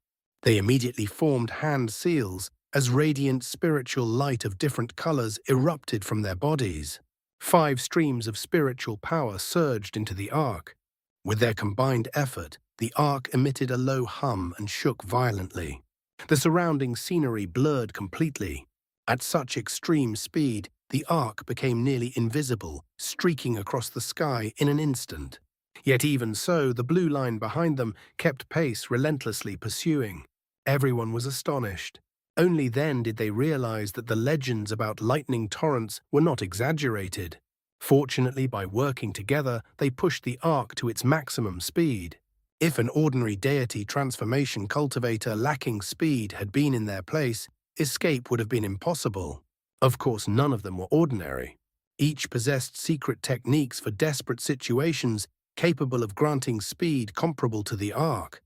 They immediately formed hand seals as radiant spiritual light of different colors erupted from their bodies. 5 streams of spiritual power surged into the ark. With their combined effort, the ark emitted a low hum and shook violently. The surrounding scenery blurred completely. At such extreme speed, the ark became nearly invisible, streaking across the sky in an instant. Yet even so, the blue line behind them kept pace, relentlessly pursuing. Everyone was astonished. Only then did they realize that the legends about lightning torrents were not exaggerated. Fortunately, by working together, they pushed the ark to its maximum speed. If an ordinary deity transformation cultivator lacking speed had been in their place, escape would have been impossible. Of course, none of them were ordinary. Each possessed secret techniques for desperate situations capable of granting speed comparable to the ark.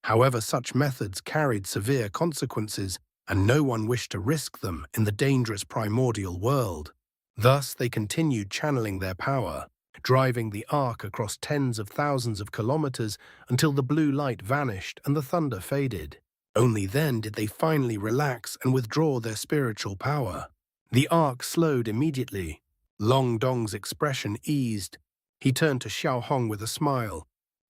However, such methods carried severe consequences, and no one wished to risk them in the dangerous primordial world. Thus, they continued channeling their power, driving the ark across tens of thousands of kilometers until the blue light vanished and the thunder faded. Only then did they finally relax and withdraw their spiritual power. The ark slowed immediately. Long Dong's expression eased. He turned to Xiao Hong with a smile.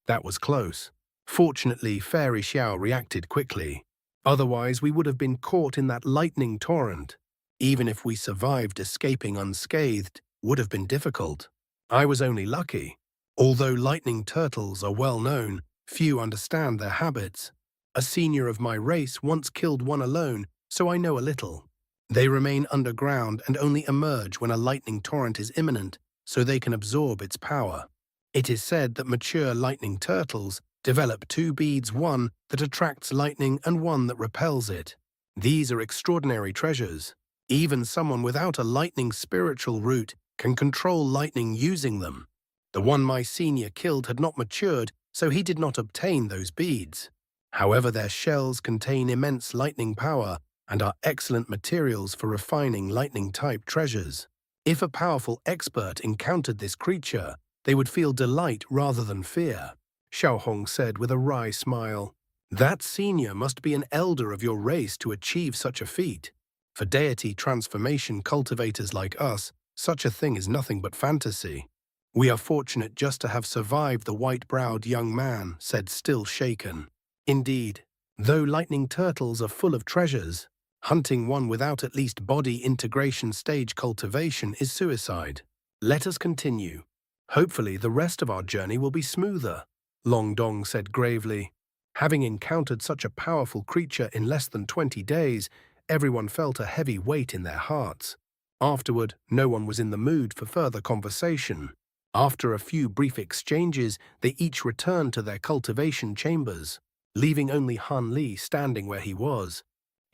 That was close. Fortunately, Fairy Xiao reacted quickly. Otherwise, we would have been caught in that lightning torrent. Even if we survived escaping unscathed, would have been difficult. I was only lucky. Although lightning turtles are well known, few understand their habits. A senior of my race once killed one alone, so I know a little. They remain underground and only emerge when a lightning torrent is imminent, so they can absorb its power. It is said that mature lightning turtles develop 2 beads, one that attracts lightning and one that repels it. These are extraordinary treasures. Even someone without a lightning spiritual root can control lightning using them. The one my senior killed had not matured, so he did not obtain those beads. However, their shells contain immense lightning power and are excellent materials for refining lightning-type treasures. If a powerful expert encountered this creature, they would feel delight rather than fear. Xiao Hong said with a wry smile. That senior must be an elder of your race to achieve such a feat. For deity transformation cultivators like us, such a thing is nothing but fantasy. We are fortunate just to have survived, the white-browed young man said, still shaken. Indeed, though lightning turtles are full of treasures, hunting one without at least body integration stage cultivation is suicide. Let us continue. Hopefully the rest of our journey will be smoother, Long Dong said gravely. Having encountered such a powerful creature in less than 20 days, everyone felt a heavy weight in their hearts. Afterward, no one was in the mood for further conversation. After a few brief exchanges, they each returned to their cultivation chambers, leaving only Han Li standing where he was.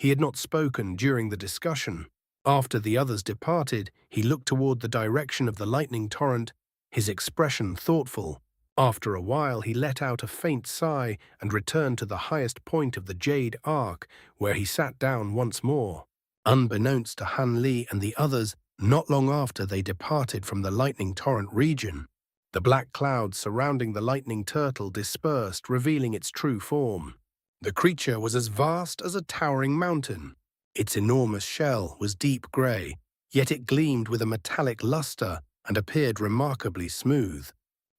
He had not spoken during the discussion. After the others departed, he looked toward the direction of the lightning torrent, his expression thoughtful. After a while, he let out a faint sigh and returned to the highest point of the Jade Arc, where he sat down once more. Unbeknownst to Han Li and the others, not long after they departed from the lightning torrent region. The black clouds surrounding the lightning turtle dispersed, revealing its true form. The creature was as vast as a towering mountain. Its enormous shell was deep gray, yet it gleamed with a metallic luster and appeared remarkably smooth.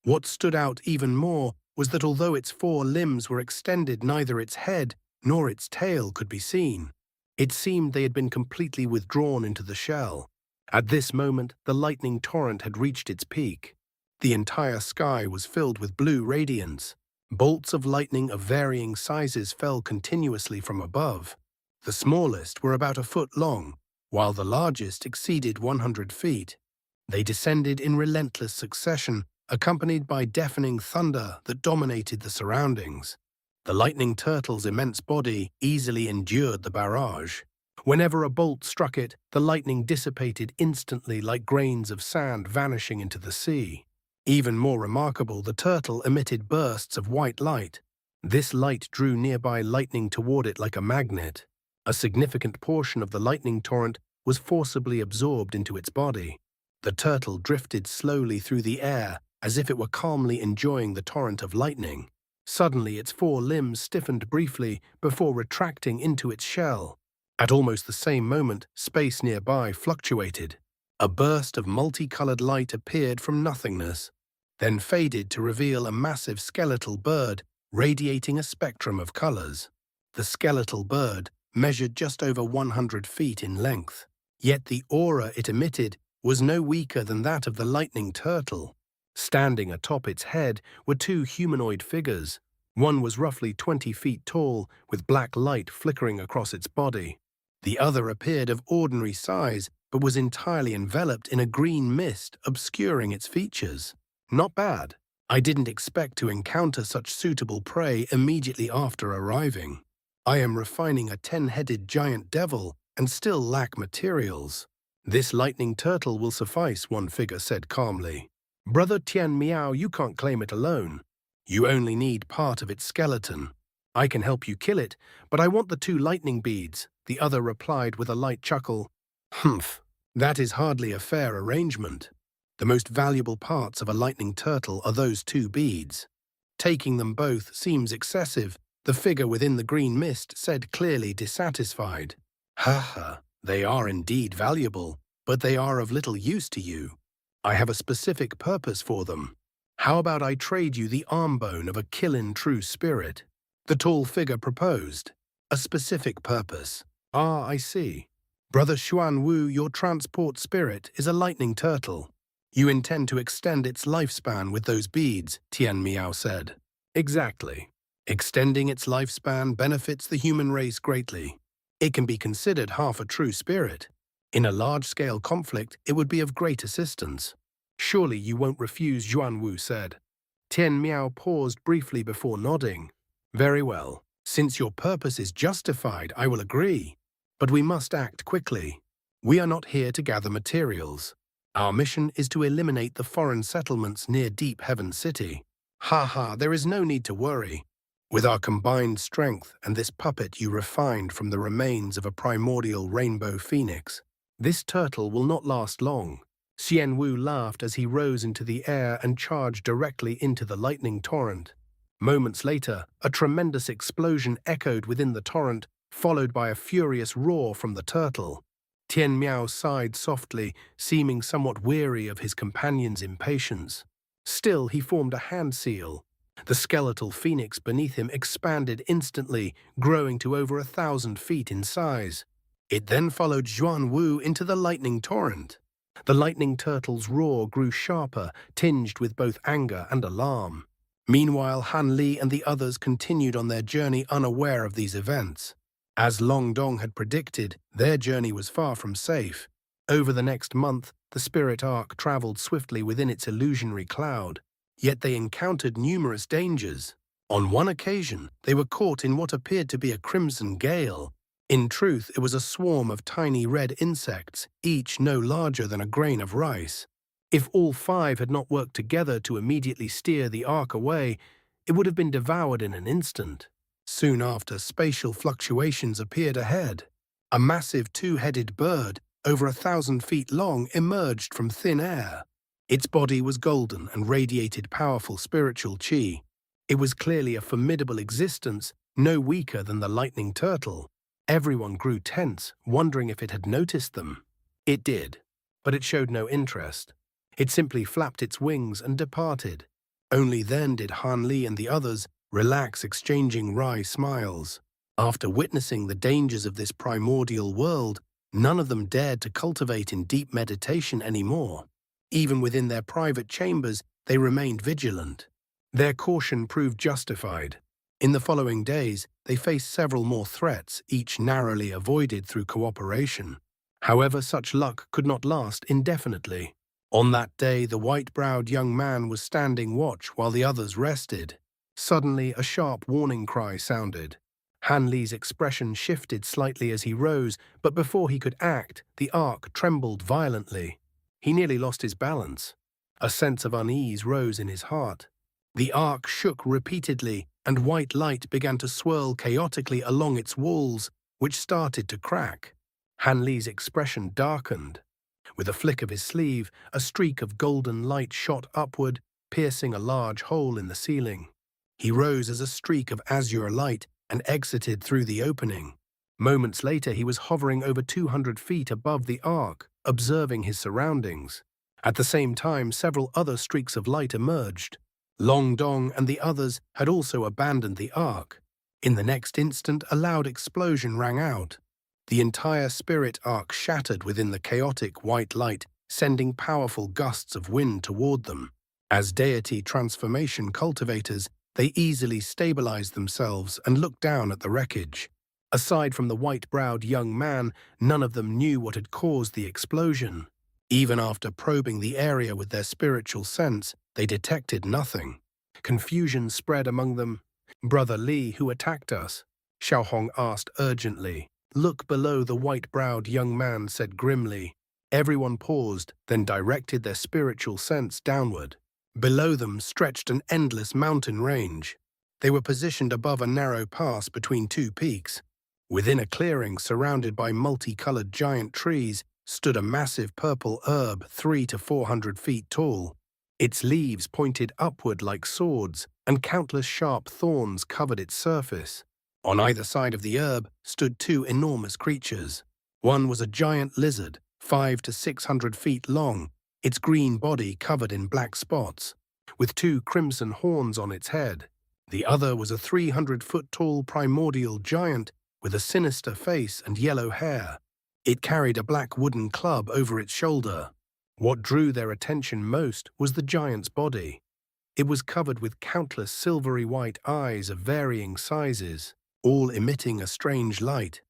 What stood out even more was that although its 4 limbs were extended, neither its head nor its tail could be seen. It seemed they had been completely withdrawn into the shell. At this moment, the lightning torrent had reached its peak. The entire sky was filled with blue radiance. Bolts of lightning of varying sizes fell continuously from above. The smallest were about a foot long, while the largest exceeded 100 feet. They descended in relentless succession, accompanied by deafening thunder that dominated the surroundings. The lightning turtle's immense body easily endured the barrage. Whenever a bolt struck it, the lightning dissipated instantly like grains of sand vanishing into the sea. Even more remarkable, the turtle emitted bursts of white light. This light drew nearby lightning toward it like a magnet. A significant portion of the lightning torrent was forcibly absorbed into its body. The turtle drifted slowly through the air as if it were calmly enjoying the torrent of lightning. Suddenly, its four limbs stiffened briefly before retracting into its shell. At almost the same moment, space nearby fluctuated. A burst of multicolored light appeared from nothingness, then faded to reveal a massive skeletal bird radiating a spectrum of colors. The skeletal bird measured just over 100 feet in length, yet the aura it emitted was no weaker than that of the lightning turtle. Standing atop its head were two humanoid figures. One was roughly 20 feet tall, with black light flickering across its body. The other appeared of ordinary size, but was entirely enveloped in a green mist, obscuring its features. Not bad. I didn't expect to encounter such suitable prey immediately after arriving. I am refining a 10-headed giant devil and still lack materials. This lightning turtle will suffice, one figure said calmly. Brother Tian Miao, you can't claim it alone. You only need part of its skeleton. I can help you kill it, but I want the two lightning beads, the other replied with a light chuckle. Humph, that is hardly a fair arrangement. The most valuable parts of a lightning turtle are those two beads. Taking them both seems excessive, the figure within the green mist said, clearly dissatisfied. Ha ha, they are indeed valuable, but they are of little use to you. I have a specific purpose for them. How about I trade you the arm bone of a Qilin true spirit? The tall figure proposed. A specific purpose. Ah, I see. Brother Xuan Wu, your transport spirit is a lightning turtle. You intend to extend its lifespan with those beads, Tian Miao said. Exactly. Extending its lifespan benefits the human race greatly. It can be considered half a true spirit. In a large-scale conflict, it would be of great assistance. Surely you won't refuse, Xuan Wu said. Tian Miao paused briefly before nodding. Very well. Since your purpose is justified, I will agree. But we must act quickly. We are not here to gather materials. Our mission is to eliminate the foreign settlements near Deep Heaven City. Ha ha, there is no need to worry. With our combined strength and this puppet you refined from the remains of a primordial rainbow phoenix, this turtle will not last long. Xian Wu laughed as he rose into the air and charged directly into the lightning torrent. Moments later, a tremendous explosion echoed within the torrent, followed by a furious roar from the turtle. Tian Miao sighed softly, seeming somewhat weary of his companion's impatience. Still, he formed a hand seal. The skeletal phoenix beneath him expanded instantly, growing to over 1,000 feet in size. It then followed Xuan Wu into the lightning torrent. The lightning turtle's roar grew sharper, tinged with both anger and alarm. Meanwhile, Han Li and the others continued on their journey unaware of these events. As Long Dong had predicted, their journey was far from safe. Over the next month, the spirit arc traveled swiftly within its illusionary cloud. Yet they encountered numerous dangers. On one occasion, they were caught in what appeared to be a crimson gale. In truth, it was a swarm of tiny red insects, each no larger than a grain of rice. If all five had not worked together to immediately steer the ark away, it would have been devoured in an instant. Soon after, spatial fluctuations appeared ahead. A massive two-headed bird, over 1,000 feet long, emerged from thin air. Its body was golden and radiated powerful spiritual qi. It was clearly a formidable existence, no weaker than the lightning turtle. Everyone grew tense, wondering if it had noticed them. It did, but it showed no interest. It simply flapped its wings and departed. Only then did Han Li and the others relax, exchanging wry smiles. After witnessing the dangers of this primordial world, none of them dared to cultivate in deep meditation anymore. Even within their private chambers, they remained vigilant. Their caution proved justified. In the following days, they faced several more threats, each narrowly avoided through cooperation. However, such luck could not last indefinitely. On that day, the white-browed young man was standing watch while the others rested. Suddenly, a sharp warning cry sounded. Han Li's expression shifted slightly as he rose, but before he could act, the ark trembled violently. He nearly lost his balance. A sense of unease rose in his heart. The ark shook repeatedly, and white light began to swirl chaotically along its walls, which started to crack. Han Li's expression darkened. With a flick of his sleeve, a streak of golden light shot upward, piercing a large hole in the ceiling. He rose as a streak of azure light and exited through the opening. Moments later, he was hovering over 200 feet above the ark, observing his surroundings. At the same time, several other streaks of light emerged. Long Dong and the others had also abandoned the ark. In the next instant, a loud explosion rang out. The entire spirit arc shattered within the chaotic white light, sending powerful gusts of wind toward them. As deity transformation cultivators, they easily stabilized themselves and looked down at the wreckage. Aside from the white-browed young man, none of them knew what had caused the explosion. Even after probing the area with their spiritual sense, they detected nothing. Confusion spread among them. "Brother Li, who attacked us?" Xiaohong asked urgently. "Look below," the white-browed young man said grimly. Everyone paused, then directed their spiritual sense downward. Below them stretched an endless mountain range. They were positioned above a narrow pass between two peaks. Within a clearing surrounded by multicolored giant trees stood a massive purple herb 300 to 400 feet tall. Its leaves pointed upward like swords, and countless sharp thorns covered its surface. On either side of the herb stood two enormous creatures. One was a giant lizard, 500 to 600 feet long, its green body covered in black spots, with two crimson horns on its head. The other was a 300-foot-tall primordial giant with a sinister face and yellow hair. It carried a black wooden club over its shoulder. What drew their attention most was the giant's body. It was covered with countless silvery white eyes of varying sizes, all emitting a strange light.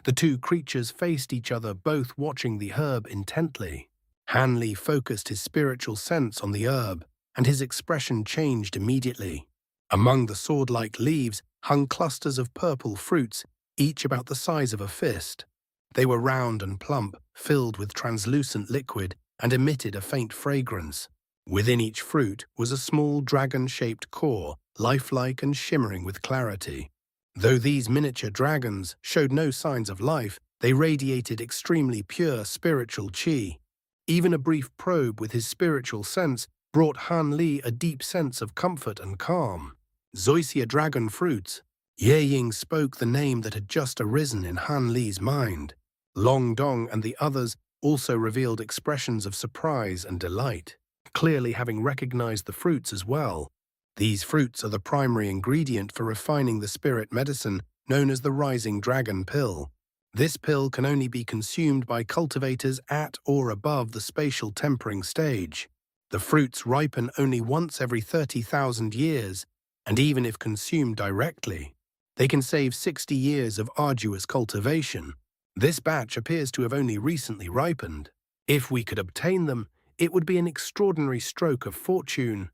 The two creatures faced each other, both watching the herb intently. Han Li focused his spiritual sense on the herb, and his expression changed immediately. Among the sword-like leaves hung clusters of purple fruits, each about the size of a fist. They were round and plump, filled with translucent liquid, and emitted a faint fragrance. Within each fruit was a small dragon-shaped core, lifelike and shimmering with clarity. Though these miniature dragons showed no signs of life, they radiated extremely pure spiritual qi. Even a brief probe with his spiritual sense brought Han Li a deep sense of comfort and calm. Zoysia dragon fruits. Ye Ying spoke the name that had just arisen in Han Li's mind. Long Dong and the others also revealed expressions of surprise and delight, clearly having recognized the fruits as well. These fruits are the primary ingredient for refining the spirit medicine known as the Rising Dragon Pill. This pill can only be consumed by cultivators at or above the spatial tempering stage. The fruits ripen only once every 30,000 years, and even if consumed directly, they can save 60 years of arduous cultivation. This batch appears to have only recently ripened. If we could obtain them, it would be an extraordinary stroke of fortune,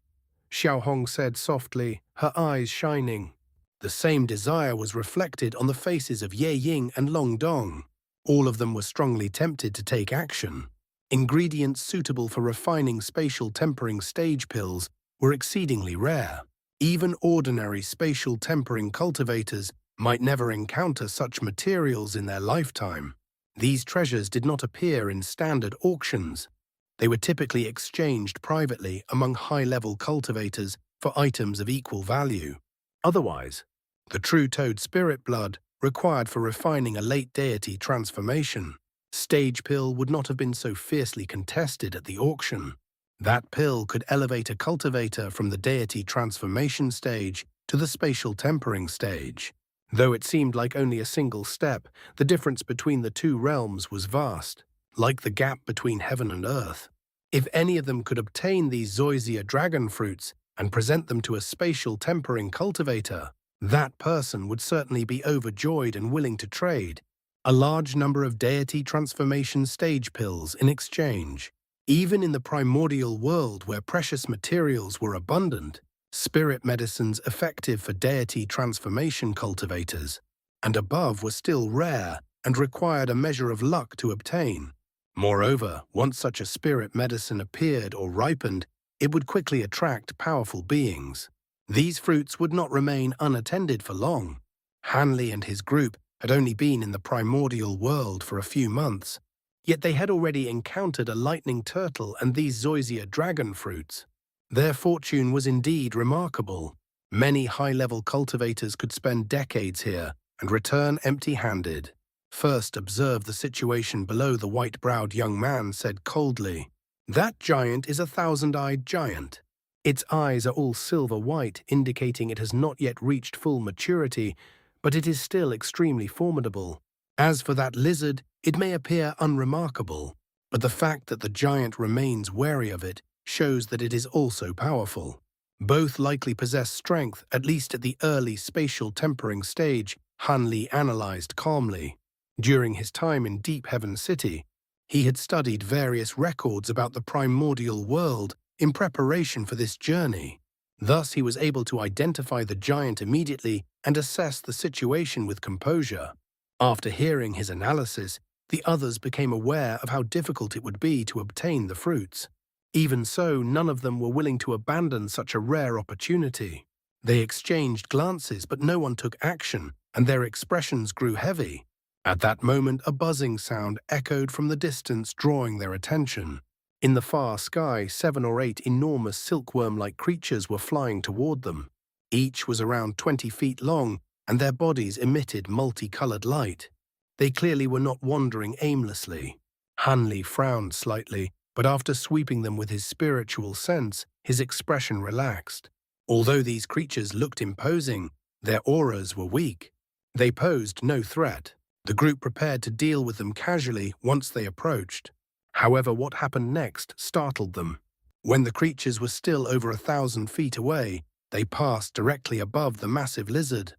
Xiaohong said softly, her eyes shining. The same desire was reflected on the faces of Ye Ying and Long Dong. All of them were strongly tempted to take action. Ingredients suitable for refining spatial tempering stage pills were exceedingly rare. Even ordinary spatial tempering cultivators might never encounter such materials in their lifetime. These treasures did not appear in standard auctions. They were typically exchanged privately among high-level cultivators for items of equal value. Otherwise, the true toad spirit blood required for refining a late deity transformation stage pill would not have been so fiercely contested at the auction. That pill could elevate a cultivator from the deity transformation stage to the spatial tempering stage. Though it seemed like only a single step, the difference between the two realms was vast, like the gap between heaven and earth. If any of them could obtain these Zoysia dragon fruits and present them to a spatial tempering cultivator, that person would certainly be overjoyed and willing to trade a large number of deity transformation stage pills in exchange. Even in the primordial world where precious materials were abundant, spirit medicines effective for deity transformation cultivators and above were still rare and required a measure of luck to obtain. Moreover, once such a spirit medicine appeared or ripened, it would quickly attract powerful beings. These fruits would not remain unattended for long. Han Li and his group had only been in the primordial world for a few months, yet they had already encountered a lightning turtle and these zoysia dragon fruits. Their fortune was indeed remarkable. Many high-level cultivators could spend decades here and return empty-handed. First observe the situation below. The white-browed young man said coldly, "That giant is a thousand-eyed giant. Its eyes are all silver-white, indicating it has not yet reached full maturity, but it is still extremely formidable. As for that lizard, it may appear unremarkable, but the fact that the giant remains wary of it shows that it is also powerful. Both likely possess strength, at least at the early spatial tempering stage," Han Li analyzed calmly. During his time in Deep Heaven City, he had studied various records about the primordial world in preparation for this journey. Thus, he was able to identify the giant immediately and assess the situation with composure. After hearing his analysis, the others became aware of how difficult it would be to obtain the fruits. Even so, none of them were willing to abandon such a rare opportunity. They exchanged glances, but no one took action, and their expressions grew heavy. At that moment, a buzzing sound echoed from the distance, drawing their attention. In the far sky, 7 or 8 enormous silkworm-like creatures were flying toward them. Each was around 20 feet long, and their bodies emitted multicolored light. They clearly were not wandering aimlessly. Han Li frowned slightly, but after sweeping them with his spiritual sense, his expression relaxed. Although these creatures looked imposing, their auras were weak. They posed no threat. The group prepared to deal with them casually once they approached. However, what happened next startled them. When the creatures were still over 1,000 feet away, they passed directly above the massive lizard.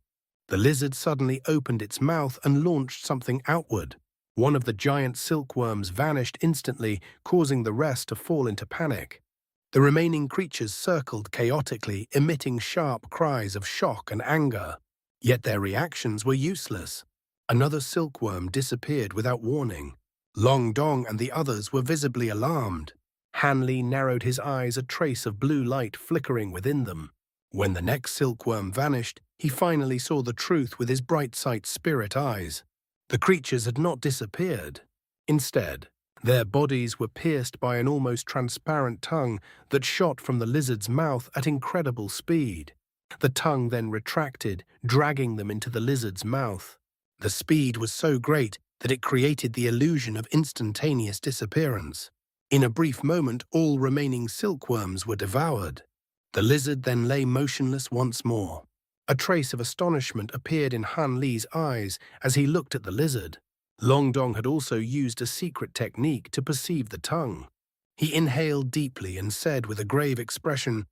The lizard suddenly opened its mouth and launched something outward. One of the giant silkworms vanished instantly, causing the rest to fall into panic. The remaining creatures circled chaotically, emitting sharp cries of shock and anger. Yet their reactions were useless. Another silkworm disappeared without warning. Long Dong and the others were visibly alarmed. Han Li narrowed his eyes, a trace of blue light flickering within them. When the next silkworm vanished, he finally saw the truth with his bright sight spirit eyes. The creatures had not disappeared. Instead, their bodies were pierced by an almost transparent tongue that shot from the lizard's mouth at incredible speed. The tongue then retracted, dragging them into the lizard's mouth. The speed was so great that it created the illusion of instantaneous disappearance. In a brief moment, all remaining silkworms were devoured. The lizard then lay motionless once more. A trace of astonishment appeared in Han Li's eyes as he looked at the lizard. Long Dong had also used a secret technique to perceive the tongue. He inhaled deeply and said with a grave expression,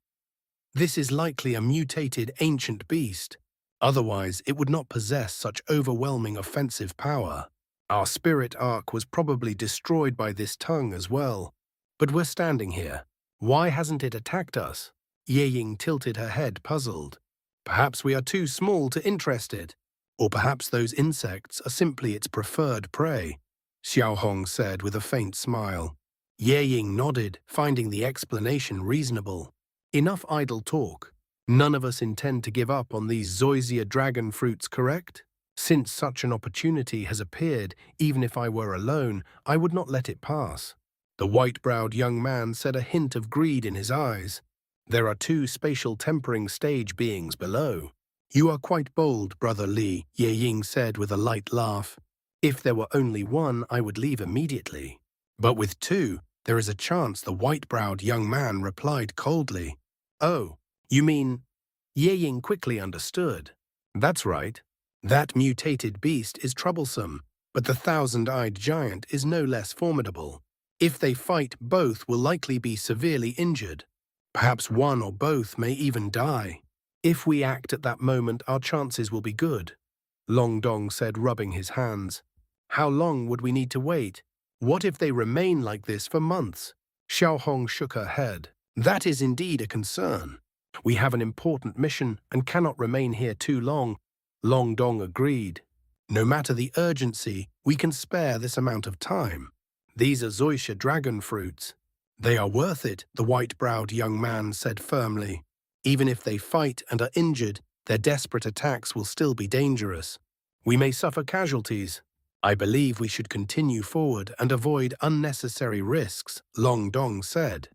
"This is likely a mutated ancient beast. Otherwise, it would not possess such overwhelming offensive power. Our spirit arc was probably destroyed by this tongue as well. But we're standing here. Why hasn't it attacked us?" Ye Ying tilted her head, puzzled. "Perhaps we are too small to interest it. Or perhaps those insects are simply its preferred prey," Xiao Hong said with a faint smile. Ye Ying nodded, finding the explanation reasonable. "Enough idle talk. None of us intend to give up on these zoysia dragon fruits, correct? Since such an opportunity has appeared, even if I were alone, I would not let it pass." The white-browed young man said, a hint of greed in his eyes. "There are 2 spatial tempering stage beings below." "You are quite bold, Brother Li," Ye Ying said with a light laugh. "If there were only one, I would leave immediately. But with 2, there is a chance," the white-browed young man replied coldly. "Oh, you mean—" Ye Ying quickly understood. "That's right. That mutated beast is troublesome, but the thousand-eyed giant is no less formidable. If they fight, both will likely be severely injured. Perhaps one or both may even die. If we act at that moment, our chances will be good," Long Dong said, rubbing his hands. "How long would we need to wait? What if they remain like this for months?" Xiao Hong shook her head. "That is indeed a concern. We have an important mission and cannot remain here too long," Long Dong agreed. "No matter the urgency, we can spare this amount of time. These are zoysia dragon fruits. They are worth it," the white-browed young man said firmly. "Even if they fight and are injured, their desperate attacks will still be dangerous. We may suffer casualties. I believe we should continue forward and avoid unnecessary risks, Long Dong said.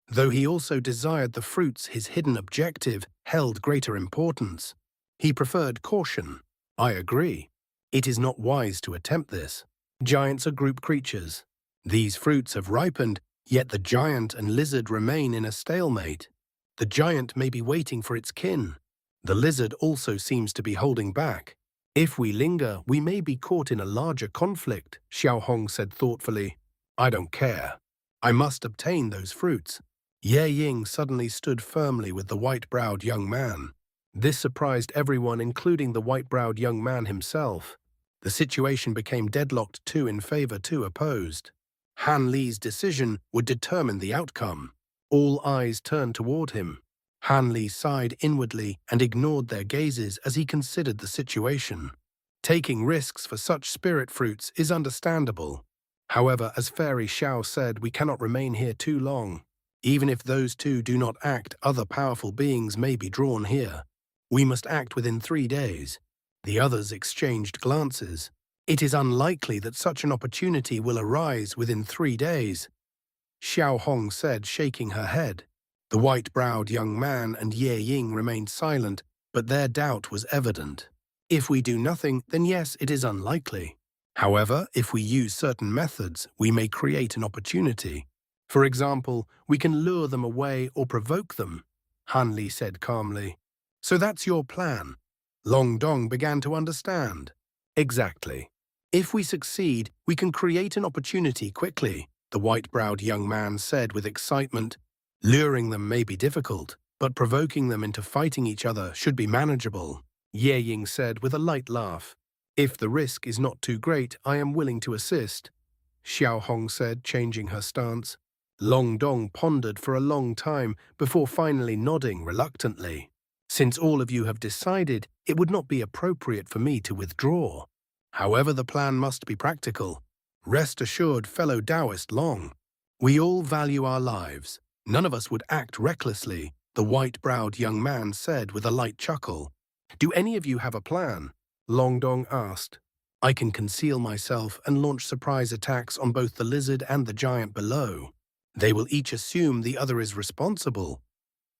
Though he also desired the fruits, his hidden objective held greater importance. He preferred caution. I agree. It is not wise to attempt this. Giants are group creatures. These fruits have ripened, yet the giant and lizard remain in a stalemate. The giant may be waiting for its kin. The lizard also seems to be holding back. If we linger, we may be caught in a larger conflict, Xiao Hong said thoughtfully. I don't care. I must obtain those fruits. Ye Ying suddenly stood firmly with the white-browed young man. This surprised everyone, including the white-browed young man himself. The situation became deadlocked, two in favor, two opposed. Han Li's decision would determine the outcome. All eyes turned toward him. Han Li sighed inwardly and ignored their gazes as he considered the situation. Taking risks for such spirit fruits is understandable. However, as Fairy Xiao said, we cannot remain here too long. Even if those two do not act, other powerful beings may be drawn here. We must act within 3 days. The others exchanged glances. It is unlikely that such an opportunity will arise within 3 days, Xiao Hong said, shaking her head. The white-browed young man and Ye Ying remained silent, but their doubt was evident. If we do nothing, then yes, it is unlikely. However, if we use certain methods, we may create an opportunity. For example, we can lure them away or provoke them, Han Li said calmly. So that's your plan? Long Dong began to understand. Exactly. If we succeed, we can create an opportunity quickly, the white-browed young man said with excitement. Luring them may be difficult, but provoking them into fighting each other should be manageable, Ye Ying said with a light laugh. If the risk is not too great, I am willing to assist, Xiao Hong said, changing her stance. Long Dong pondered for a long time before finally nodding reluctantly. Since all of you have decided, it would not be appropriate for me to withdraw. However, the plan must be practical. Rest assured, fellow Taoist Long. We all value our lives. None of us would act recklessly, the white-browed young man said with a light chuckle. Do any of you have a plan? Long Dong asked. I can conceal myself and launch surprise attacks on both the lizard and the giant below. They will each assume the other is responsible.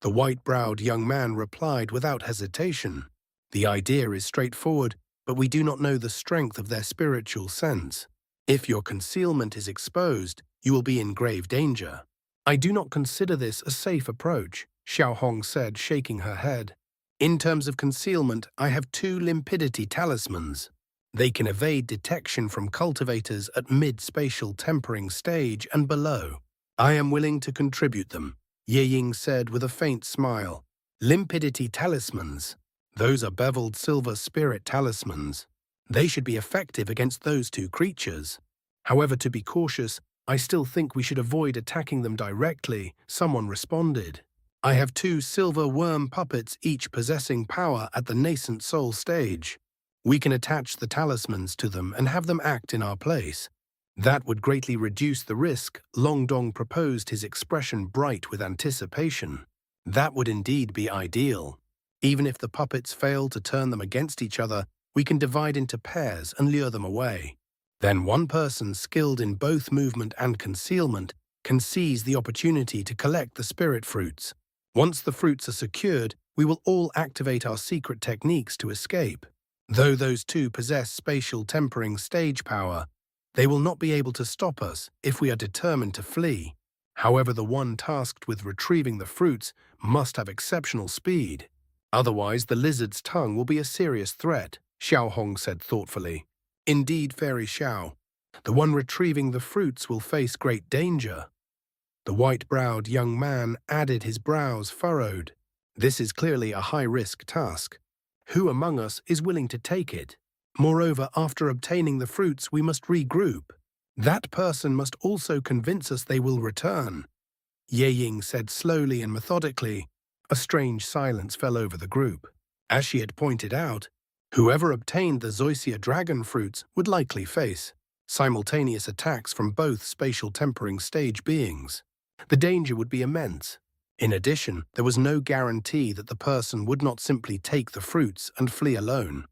The white-browed young man replied without hesitation. The idea is straightforward, but we do not know the strength of their spiritual sense. If your concealment is exposed, you will be in grave danger. I do not consider this a safe approach, Xiao Hong said, shaking her head. In terms of concealment, I have 2 limpidity talismans. They can evade detection from cultivators at mid-spatial tempering stage and below. I am willing to contribute them, Ye Ying said with a faint smile. Limpidity talismans. Those are beveled silver spirit talismans. They should be effective against those 2 creatures. However, to be cautious, I still think we should avoid attacking them directly, someone responded. I have 2 silver worm puppets, each possessing power at the nascent soul stage. We can attach the talismans to them and have them act in our place. That would greatly reduce the risk, Long Dong proposed, his expression bright with anticipation. That would indeed be ideal. Even if the puppets fail to turn them against each other, we can divide into pairs and lure them away. Then one person skilled in both movement and concealment can seize the opportunity to collect the spirit fruits. Once the fruits are secured, we will all activate our secret techniques to escape. Though those 2 possess spatial tempering stage power, they will not be able to stop us if we are determined to flee. However, the one tasked with retrieving the fruits must have exceptional speed. Otherwise, the lizard's tongue will be a serious threat, Xiao Hong said thoughtfully. Indeed, Fairy Xiao. The one retrieving the fruits will face great danger. The white-browed young man added, his brows furrowed. This is clearly a high-risk task. Who among us is willing to take it? Moreover, after obtaining the fruits, we must regroup. That person must also convince us they will return. Ye Ying said slowly and methodically. A strange silence fell over the group. As she had pointed out, whoever obtained the zoysia dragon fruits would likely face simultaneous attacks from both spatial tempering stage beings. The danger would be immense. In addition, there was no guarantee that the person would not simply take the fruits and flee alone.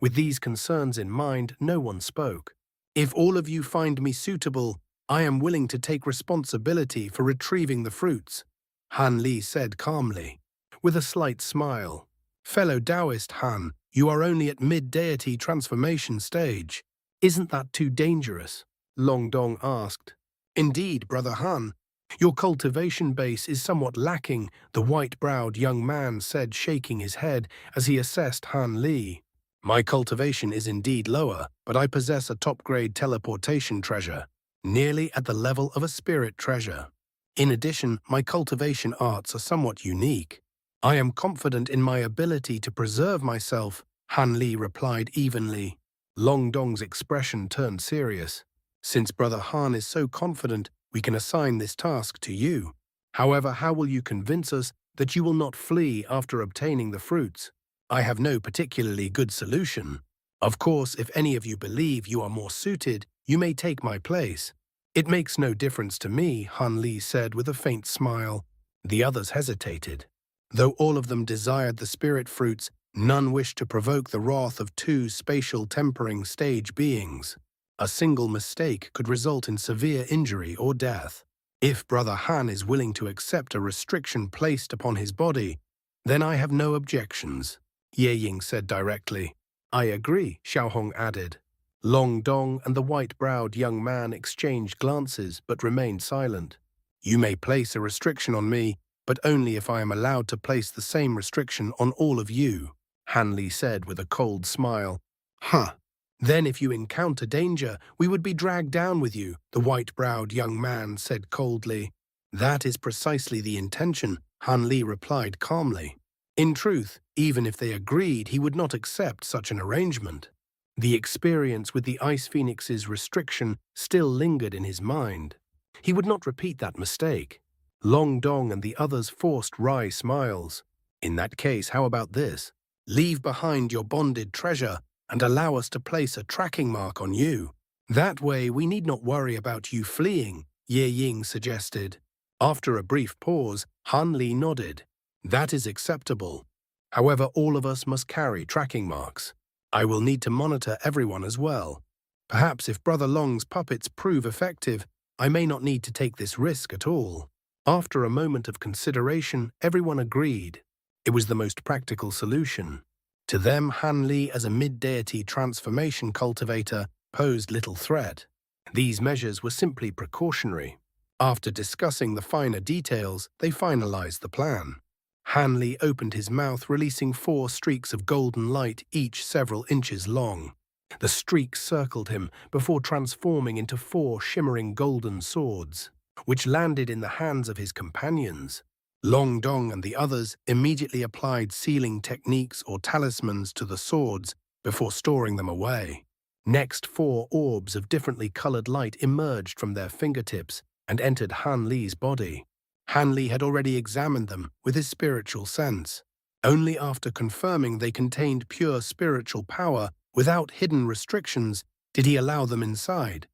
With these concerns in mind, no one spoke. If all of you find me suitable, I am willing to take responsibility for retrieving the fruits, Han Li said calmly, with a slight smile. Fellow Taoist Han, you are only at mid-deity transformation stage. Isn't that too dangerous? Long Dong asked. Indeed, Brother Han. Your cultivation base is somewhat lacking, the white-browed young man said, shaking his head as he assessed Han Li. My cultivation is indeed lower, but I possess a top-grade teleportation treasure, nearly at the level of a spirit treasure. In addition, my cultivation arts are somewhat unique. I am confident in my ability to preserve myself, Han Li replied evenly. Long Dong's expression turned serious. Since Brother Han is so confident, we can assign this task to you. However, how will you convince us that you will not flee after obtaining the fruits? I have no particularly good solution. Of course, if any of you believe you are more suited, you may take my place. It makes no difference to me, Han Li said with a faint smile. The others hesitated. Though all of them desired the spirit fruits, none wished to provoke the wrath of two spatial tempering stage beings. A single mistake could result in severe injury or death. If Brother Han is willing to accept a restriction placed upon his body, then I have no objections, Ye Ying said directly. I agree, Xiaohong added. Long Dong and the white-browed young man exchanged glances but remained silent. You may place a restriction on me, but only if I am allowed to place the same restriction on all of you, Han Li said with a cold smile. Huh. Then if you encounter danger, we would be dragged down with you, the white-browed young man said coldly. That is precisely the intention, Han Li replied calmly. In truth, even if they agreed, he would not accept such an arrangement. The experience with the Ice Phoenix's restriction still lingered in his mind. He would not repeat that mistake. Long Dong and the others forced wry smiles. In that case, how about this? Leave behind your bonded treasure and allow us to place a tracking mark on you. That way we need not worry about you fleeing, Ye Ying suggested. After a brief pause, Han Li nodded. That is acceptable. However, all of us must carry tracking marks. I will need to monitor everyone as well. Perhaps if Brother Long's puppets prove effective, I may not need to take this risk at all. After a moment of consideration, everyone agreed. It was the most practical solution. To them, Han Li as a mid-deity transformation cultivator posed little threat. These measures were simply precautionary. After discussing the finer details, they finalized the plan. Han Li opened his mouth, releasing 4 streaks of golden light, each several inches long. The streaks circled him before transforming into 4 shimmering golden swords, which landed in the hands of his companions. Long Dong and the others immediately applied sealing techniques or talismans to the swords before storing them away. Next, 4 orbs of differently colored light emerged from their fingertips and entered Han Li's body. Han Li had already examined them with his spiritual sense. Only after confirming they contained pure spiritual power without hidden restrictions did he allow them inside.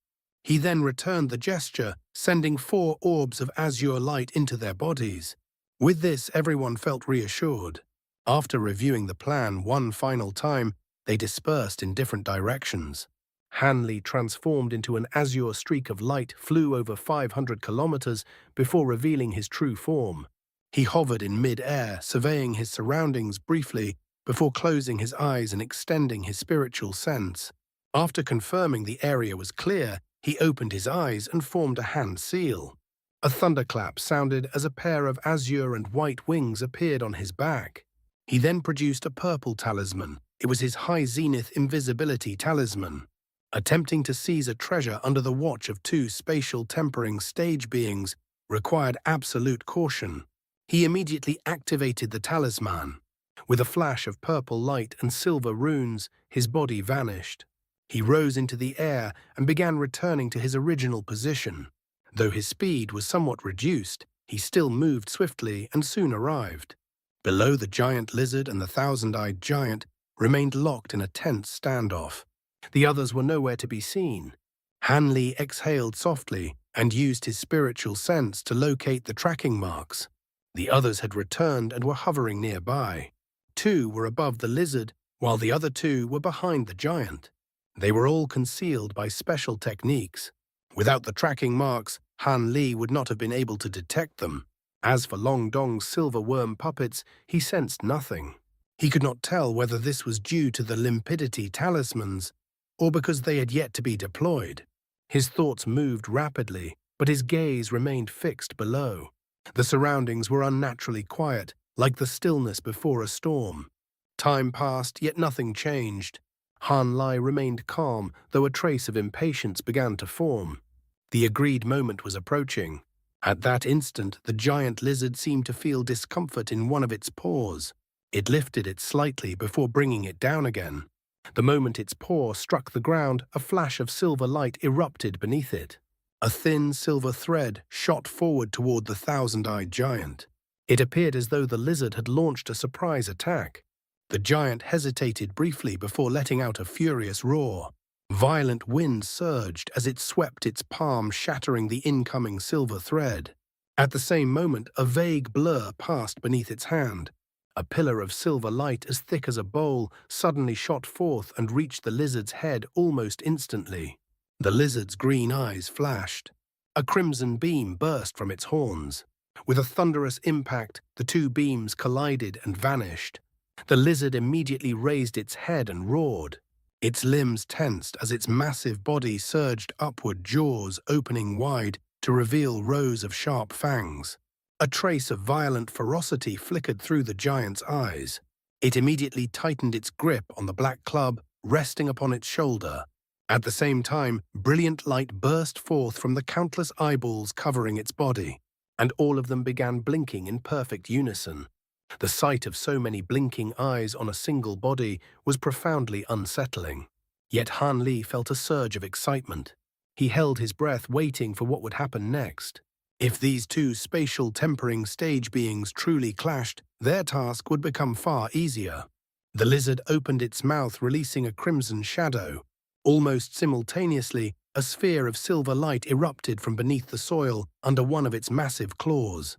He then returned the gesture, sending 4 orbs of azure light into their bodies. With this, everyone felt reassured. After reviewing the plan one final time, they dispersed in different directions. Han Li transformed into an azure streak of light, flew over 500 kilometers before revealing his true form. He hovered in mid-air, surveying his surroundings briefly before closing his eyes and extending his spiritual sense. After confirming the area was clear, he opened his eyes and formed a hand seal. A thunderclap sounded as a pair of azure and white wings appeared on his back. He then produced a purple talisman. It was his high zenith invisibility talisman. Attempting to seize a treasure under the watch of 2 spatial tempering stage beings required absolute caution. He immediately activated the talisman. With a flash of purple light and silver runes, his body vanished. He rose into the air and began returning to his original position. Though his speed was somewhat reduced, he still moved swiftly and soon arrived. Below, the giant lizard and the thousand-eyed giant remained locked in a tense standoff. The others were nowhere to be seen. Han Li exhaled softly and used his spiritual sense to locate the tracking marks. The others had returned and were hovering nearby. 2 were above the lizard, while the other two were behind the giant. They were all concealed by special techniques. Without the tracking marks, Han Li would not have been able to detect them. As for Long Dong's silver worm puppets, he sensed nothing. He could not tell whether this was due to the limpidity talismans or because they had yet to be deployed. His thoughts moved rapidly, but his gaze remained fixed below. The surroundings were unnaturally quiet, like the stillness before a storm. Time passed, yet nothing changed. Han Li remained calm, though a trace of impatience began to form. The agreed moment was approaching. At that instant, the giant lizard seemed to feel discomfort in one of its paws. It lifted it slightly before bringing it down again. The moment its paw struck the ground, a flash of silver light erupted beneath it. A thin silver thread shot forward toward the thousand-eyed giant. It appeared as though the lizard had launched a surprise attack. The giant hesitated briefly before letting out a furious roar. Violent wind surged as it swept its palm, shattering the incoming silver thread. At the same moment, a vague blur passed beneath its hand. A pillar of silver light as thick as a bowl suddenly shot forth and reached the lizard's head almost instantly. The lizard's green eyes flashed. A crimson beam burst from its horns. With a thunderous impact, the two beams collided and vanished. The lizard immediately raised its head and roared. Its limbs tensed as its massive body surged upward, jaws opening wide to reveal rows of sharp fangs. A trace of violent ferocity flickered through the giant's eyes. It immediately tightened its grip on the black club, resting upon its shoulder. At the same time, brilliant light burst forth from the countless eyeballs covering its body, and all of them began blinking in perfect unison. The sight of so many blinking eyes on a single body was profoundly unsettling. Yet Han Li felt a surge of excitement. He held his breath, waiting for what would happen next. If these two spatial tempering stage beings truly clashed, their task would become far easier. The lizard opened its mouth, releasing a crimson shadow. Almost simultaneously, a sphere of silver light erupted from beneath the soil under one of its massive claws.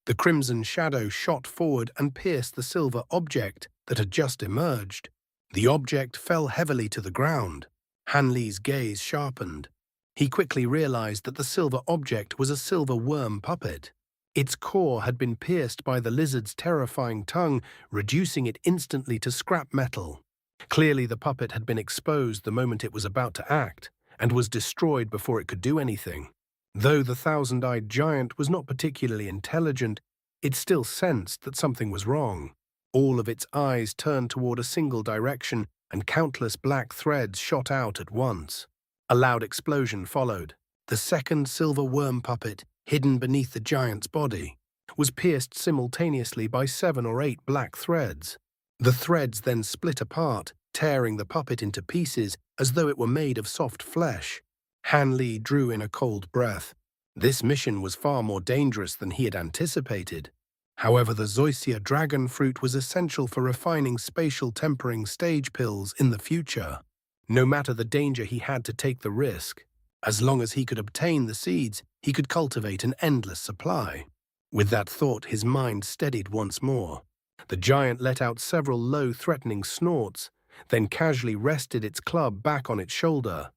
The crimson shadow shot forward and pierced the silver object that had just emerged. The object fell heavily to the ground. Han Li's gaze sharpened. He quickly realized that the silver object was a silver worm puppet. Its core had been pierced by the lizard's terrifying tongue, reducing it instantly to scrap metal. Clearly, the puppet had been exposed the moment it was about to act, and was destroyed before it could do anything. Though the thousand-eyed giant was not particularly intelligent, it still sensed that something was wrong. All of its eyes turned toward a single direction, and countless black threads shot out at once. A loud explosion followed. The second silver worm puppet, hidden beneath the giant's body, was pierced simultaneously by 7 or 8 black threads. The threads then split apart, tearing the puppet into pieces as though it were made of soft flesh. Han Li drew in a cold breath. This mission was far more dangerous than he had anticipated. However, the zoysia dragon fruit was essential for refining spatial tempering stage pills in the future. No matter the danger, he had to take the risk. As long as he could obtain the seeds, he could cultivate an endless supply. With that thought, his mind steadied once more. The giant let out several low, threatening snorts, then casually rested its club back on its shoulder.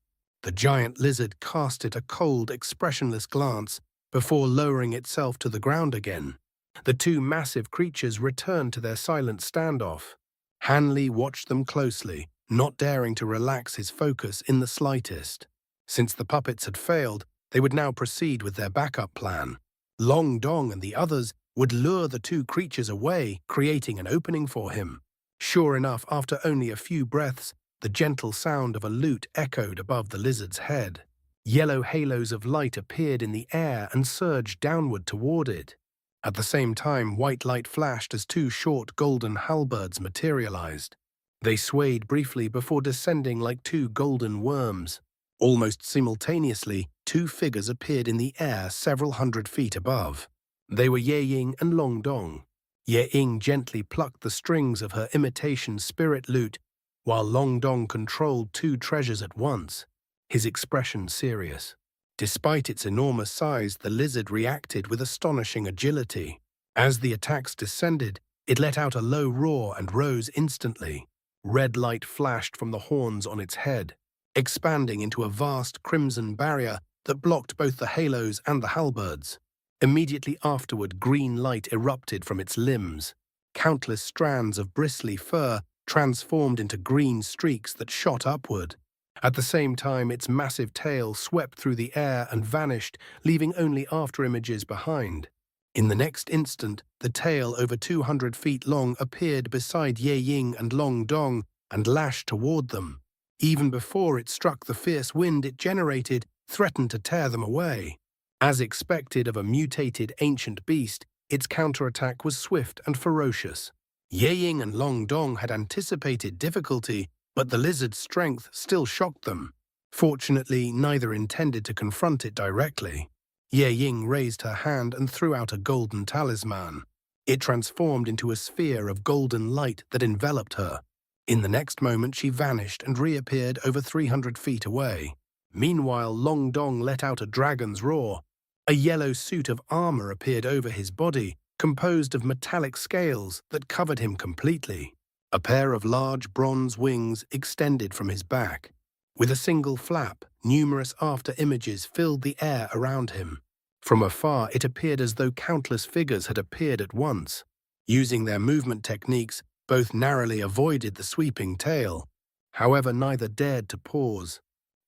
The giant lizard cast it a cold, expressionless glance before lowering itself to the ground again. The two massive creatures returned to their silent standoff. Han Li watched them closely, not daring to relax his focus in the slightest. Since the puppets had failed, they would now proceed with their backup plan. Long Dong and the others would lure the two creatures away, creating an opening for him. Sure enough, after only a few breaths, the gentle sound of a lute echoed above the lizard's head. Yellow halos of light appeared in the air and surged downward toward it. At the same time, white light flashed as 2 short golden halberds materialized. They swayed briefly before descending like 2 golden worms. Almost simultaneously, 2 figures appeared in the air several hundred feet above. They were Ye Ying and Long Dong. Ye Ying gently plucked the strings of her imitation spirit lute, while Long Dong controlled 2 treasures at once, his expression serious. Despite its enormous size, the lizard reacted with astonishing agility. As the attacks descended, it let out a low roar and rose instantly. Red light flashed from the horns on its head, expanding into a vast crimson barrier that blocked both the halos and the halberds. Immediately afterward, green light erupted from its limbs. Countless strands of bristly fur transformed into green streaks that shot upward. At the same time, its massive tail swept through the air and vanished, leaving only afterimages behind. In the next instant, the tail over 200 feet long appeared beside Ye Ying and Long Dong and lashed toward them. Even before it struck, the fierce wind it generated threatened to tear them away. As expected of a mutated ancient beast, its counterattack was swift and ferocious. Ye Ying and Long Dong had anticipated difficulty, but the lizard's strength still shocked them. Fortunately, neither intended to confront it directly. Ye Ying raised her hand and threw out a golden talisman. It transformed into a sphere of golden light that enveloped her. In the next moment, she vanished and reappeared over 300 feet away. Meanwhile, Long Dong let out a dragon's roar. A yellow suit of armor appeared over his body, composed of metallic scales that covered him completely. A pair of large bronze wings extended from his back. With a single flap, numerous after-images filled the air around him. From afar, it appeared as though countless figures had appeared at once. Using their movement techniques, both narrowly avoided the sweeping tail. However, neither dared to pause.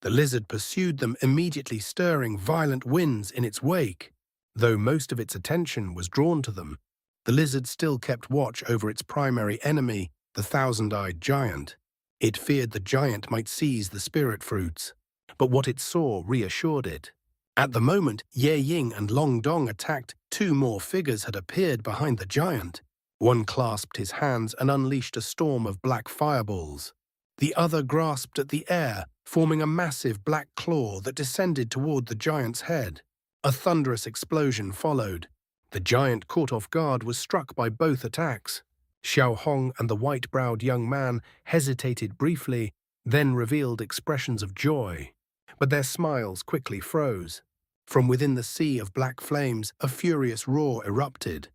The lizard pursued them, immediately stirring violent winds in its wake. Though most of its attention was drawn to them, the lizard still kept watch over its primary enemy, the thousand-eyed giant. It feared the giant might seize the spirit fruits, but what it saw reassured it. At the moment Ye Ying and Long Dong attacked, two more figures had appeared behind the giant. One clasped his hands and unleashed a storm of black fireballs. The other grasped at the air, forming a massive black claw that descended toward the giant's head. A thunderous explosion followed. The giant, caught off guard, was struck by both attacks. Xiao Hong and the white-browed young man hesitated briefly, then revealed expressions of joy. But their smiles quickly froze. From within the sea of black flames, a furious roar erupted.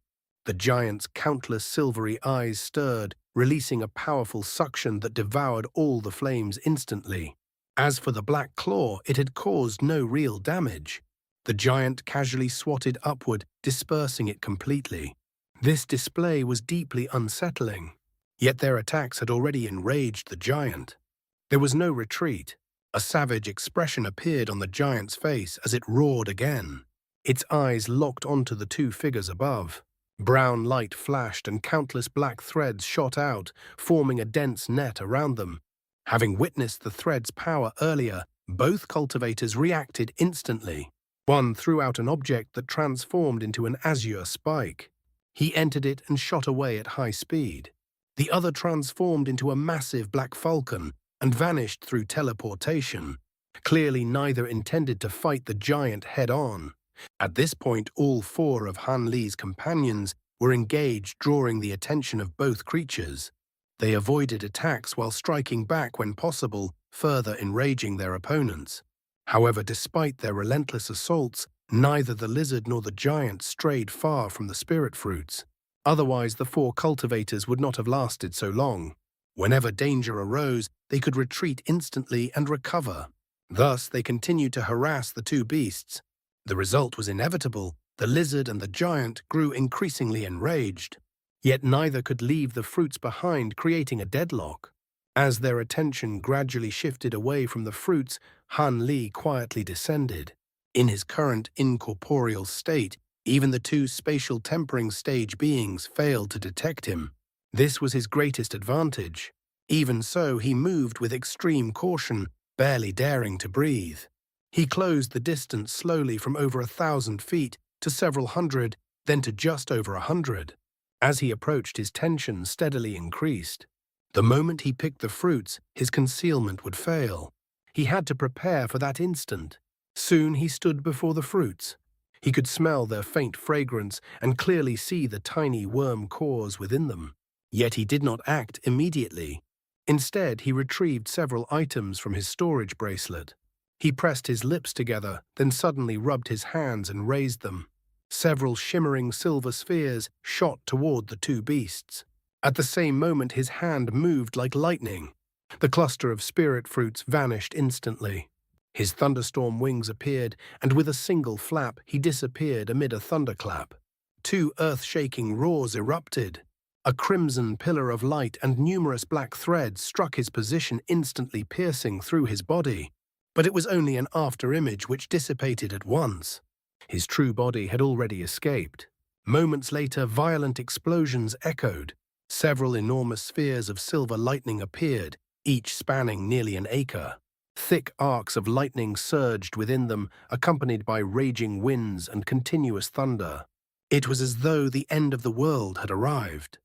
The giant's countless silvery eyes stirred, releasing a powerful suction that devoured all the flames instantly. As for the black claw, it had caused no real damage. The giant casually swatted upward, dispersing it completely. This display was deeply unsettling. Yet their attacks had already enraged the giant. There was no retreat. A savage expression appeared on the giant's face as it roared again. Its eyes locked onto the two figures above. Brown light flashed and countless black threads shot out, forming a dense net around them. Having witnessed the thread's power earlier, both cultivators reacted instantly. One threw out an object that transformed into an azure spike. He entered it and shot away at high speed. The other transformed into a massive black falcon and vanished through teleportation. Clearly, neither intended to fight the giant head-on. At this point, all four of Han Li's companions were engaged, drawing the attention of both creatures. They avoided attacks while striking back when possible, further enraging their opponents. However, despite their relentless assaults, neither the lizard nor the giant strayed far from the spirit fruits. Otherwise, the four cultivators would not have lasted so long. Whenever danger arose, they could retreat instantly and recover. Thus, they continued to harass the two beasts. The result was inevitable. The lizard and the giant grew increasingly enraged. Yet neither could leave the fruits behind, creating a deadlock. As their attention gradually shifted away from the fruits, Han Li quietly descended. In his current incorporeal state, even the two spatial tempering stage beings failed to detect him. This was his greatest advantage. Even so, he moved with extreme caution, barely daring to breathe. He closed the distance slowly from over 1,000 feet to several hundred, then to just over 100. As he approached, his tension steadily increased. The moment he picked the fruits, his concealment would fail. He had to prepare for that instant. Soon he stood before the fruits. He could smell their faint fragrance and clearly see the tiny worm cores within them. Yet he did not act immediately. Instead, he retrieved several items from his storage bracelet. He pressed his lips together, then suddenly rubbed his hands and raised them. Several shimmering silver spheres shot toward the two beasts. At the same moment, his hand moved like lightning. The cluster of spirit fruits vanished instantly. His thunderstorm wings appeared, and with a single flap, he disappeared amid a thunderclap. Two earth-shaking roars erupted. A crimson pillar of light and numerous black threads struck his position, instantly piercing through his body. But it was only an after-image which dissipated at once. His true body had already escaped. Moments later, violent explosions echoed. Several enormous spheres of silver lightning appeared, each spanning nearly an acre. Thick arcs of lightning surged within them, accompanied by raging winds and continuous thunder. It was as though the end of the world had arrived.